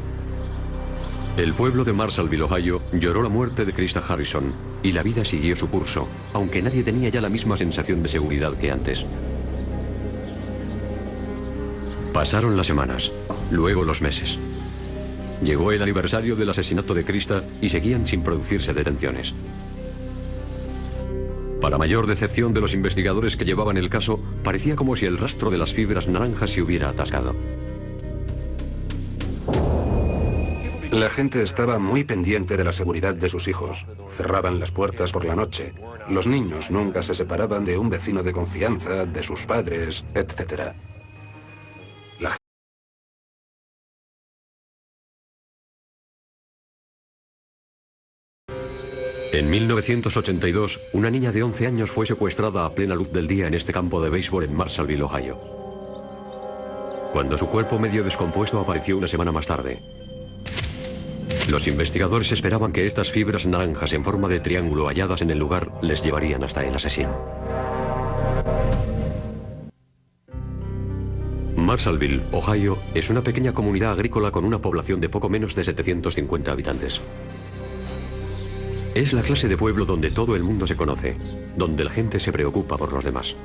El pueblo de Marshallville, Ohio, lloró la muerte de Krista Harrison, y la vida siguió su curso, aunque nadie tenía ya la misma sensación de seguridad que antes. Pasaron las semanas, luego los meses. Llegó el aniversario del asesinato de Krista y seguían sin producirse detenciones. Para mayor decepción de los investigadores que llevaban el caso, parecía como si el rastro de las fibras naranjas se hubiera atascado. La gente estaba muy pendiente de la seguridad de sus hijos. Cerraban las puertas por la noche. Los niños nunca se separaban de un vecino de confianza, de sus padres, etc. En 1982, una niña de 11 años fue secuestrada a plena luz del día en este campo de béisbol en Marshallville, Ohio. Cuando su cuerpo medio descompuesto apareció una semana más tarde, los investigadores esperaban que estas fibras naranjas en forma de triángulo halladas en el lugar les llevarían hasta el asesino. Marshallville, Ohio, es una pequeña comunidad agrícola con una población de poco menos de 750 habitantes. Es la clase de pueblo donde todo el mundo se conoce, donde la gente se preocupa por los demás.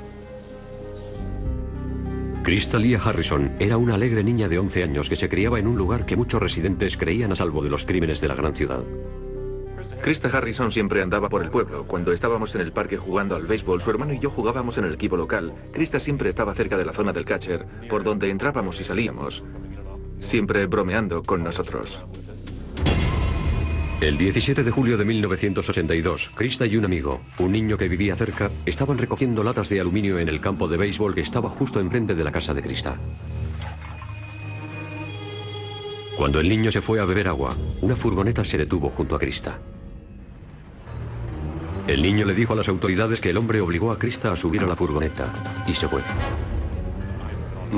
Krista Leah Harrison era una alegre niña de 11 años que se criaba en un lugar que muchos residentes creían a salvo de los crímenes de la gran ciudad. Krista Harrison siempre andaba por el pueblo. Cuando estábamos en el parque jugando al béisbol, su hermano y yo jugábamos en el equipo local. Krista siempre estaba cerca de la zona del catcher, por donde entrábamos y salíamos, siempre bromeando con nosotros. El 17 de julio de 1982, Krista y un amigo, un niño que vivía cerca, estaban recogiendo latas de aluminio en el campo de béisbol que estaba justo enfrente de la casa de Krista. Cuando el niño se fue a beber agua, una furgoneta se detuvo junto a Krista. El niño le dijo a las autoridades que el hombre obligó a Krista a subir a la furgoneta y se fue.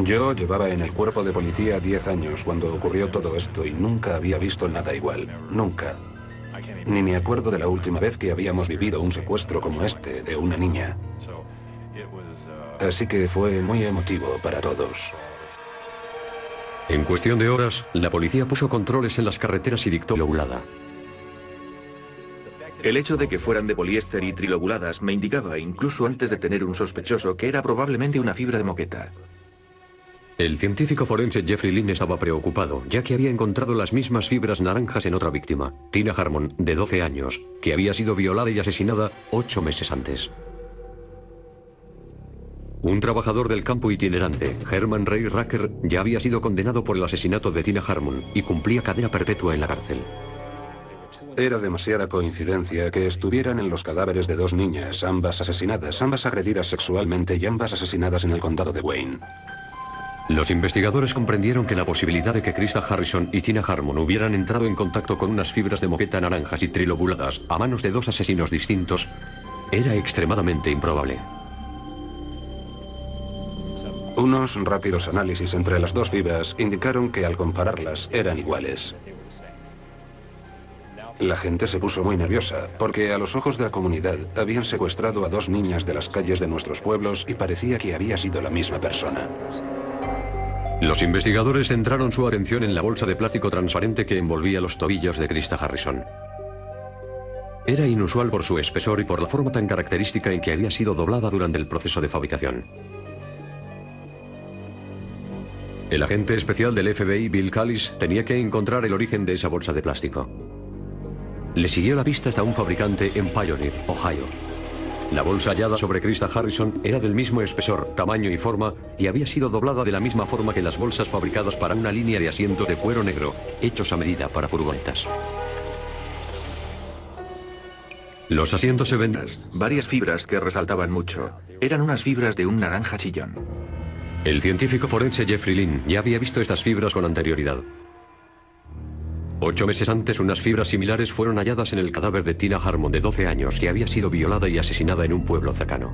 Yo llevaba en el cuerpo de policía 10 años cuando ocurrió todo esto y nunca había visto nada igual. Nunca. Ni me acuerdo de la última vez que habíamos vivido un secuestro como este de una niña. Así que fue muy emotivo para todos. En cuestión de horas, la policía puso controles en las carreteras y dictó lobulada. El hecho de que fueran de poliéster y trilobuladas me indicaba, incluso antes de tener un sospechoso, que era probablemente una fibra de moqueta. El científico forense Jeffrey Lynn estaba preocupado, ya que había encontrado las mismas fibras naranjas en otra víctima, Tina Harmon, de 12 años, que había sido violada y asesinada 8 meses antes. Un trabajador del campo itinerante, Herman Ray Rucker, ya había sido condenado por el asesinato de Tina Harmon y cumplía cadena perpetua en la cárcel. Era demasiada coincidencia que estuvieran en los cadáveres de 2 niñas, ambas asesinadas, ambas agredidas sexualmente y ambas asesinadas en el condado de Wayne. Los investigadores comprendieron que la posibilidad de que Krista Harrison y Tina Harmon hubieran entrado en contacto con unas fibras de moqueta naranjas y trilobuladas a manos de 2 asesinos distintos era extremadamente improbable. Unos rápidos análisis entre las 2 fibras indicaron que al compararlas eran iguales. La gente se puso muy nerviosa, porque a los ojos de la comunidad habían secuestrado a 2 niñas de las calles de nuestros pueblos y parecía que había sido la misma persona. Los investigadores centraron su atención en la bolsa de plástico transparente que envolvía los tobillos de Krista Harrison. Era inusual por su espesor y por la forma tan característica en que había sido doblada durante el proceso de fabricación. El agente especial del FBI, Bill Callis, tenía que encontrar el origen de esa bolsa de plástico. Le siguió la pista hasta un fabricante en Pioneer, Ohio. La bolsa hallada sobre Krista Harrison era del mismo espesor, tamaño y forma y había sido doblada de la misma forma que las bolsas fabricadas para una línea de asientos de cuero negro, hechos a medida para furgonetas. Los asientos se vendían. Varias fibras que resaltaban mucho. Eran unas fibras de un naranja chillón. El científico forense Jeffrey Lynn ya había visto estas fibras con anterioridad. 8 meses antes, unas fibras similares fueron halladas en el cadáver de Tina Harmon, de 12 años, que había sido violada y asesinada en un pueblo cercano.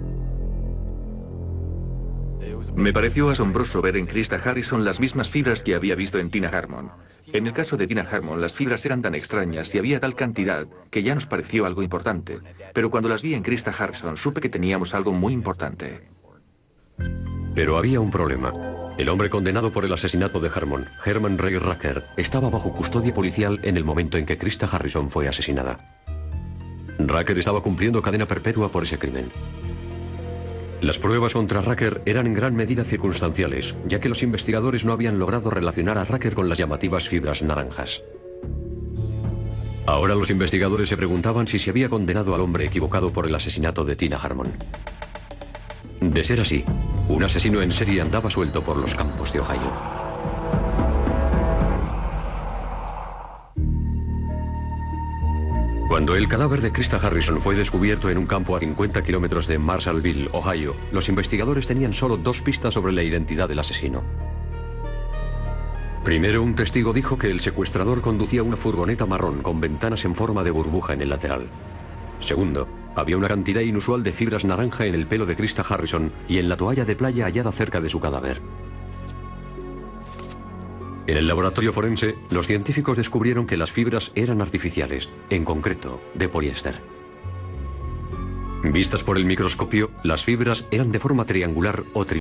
Me pareció asombroso ver en Krista Harrison las mismas fibras que había visto en Tina Harmon. En el caso de Tina Harmon, las fibras eran tan extrañas y había tal cantidad que ya nos pareció algo importante. Pero cuando las vi en Krista Harrison, supe que teníamos algo muy importante. Pero había un problema. El hombre condenado por el asesinato de Harmon, Herman Ray Rucker, estaba bajo custodia policial en el momento en que Krista Harrison fue asesinada. Rucker estaba cumpliendo cadena perpetua por ese crimen. Las pruebas contra Rucker eran en gran medida circunstanciales, ya que los investigadores no habían logrado relacionar a Rucker con las llamativas fibras naranjas. Ahora los investigadores se preguntaban si se había condenado al hombre equivocado por el asesinato de Tina Harmon. De ser así, un asesino en serie andaba suelto por los campos de Ohio. Cuando el cadáver de Krista Harrison fue descubierto en un campo a 50 kilómetros de Marshallville, Ohio, los investigadores tenían solo 2 pistas sobre la identidad del asesino. Primero, un testigo dijo que el secuestrador conducía una furgoneta marrón con ventanas en forma de burbuja en el lateral. Segundo, había una cantidad inusual de fibras naranja en el pelo de Krista Harrison y en la toalla de playa hallada cerca de su cadáver. En el laboratorio forense, los científicos descubrieron que las fibras eran artificiales, en concreto, de poliéster. Vistas por el microscopio, las fibras eran de forma triangular o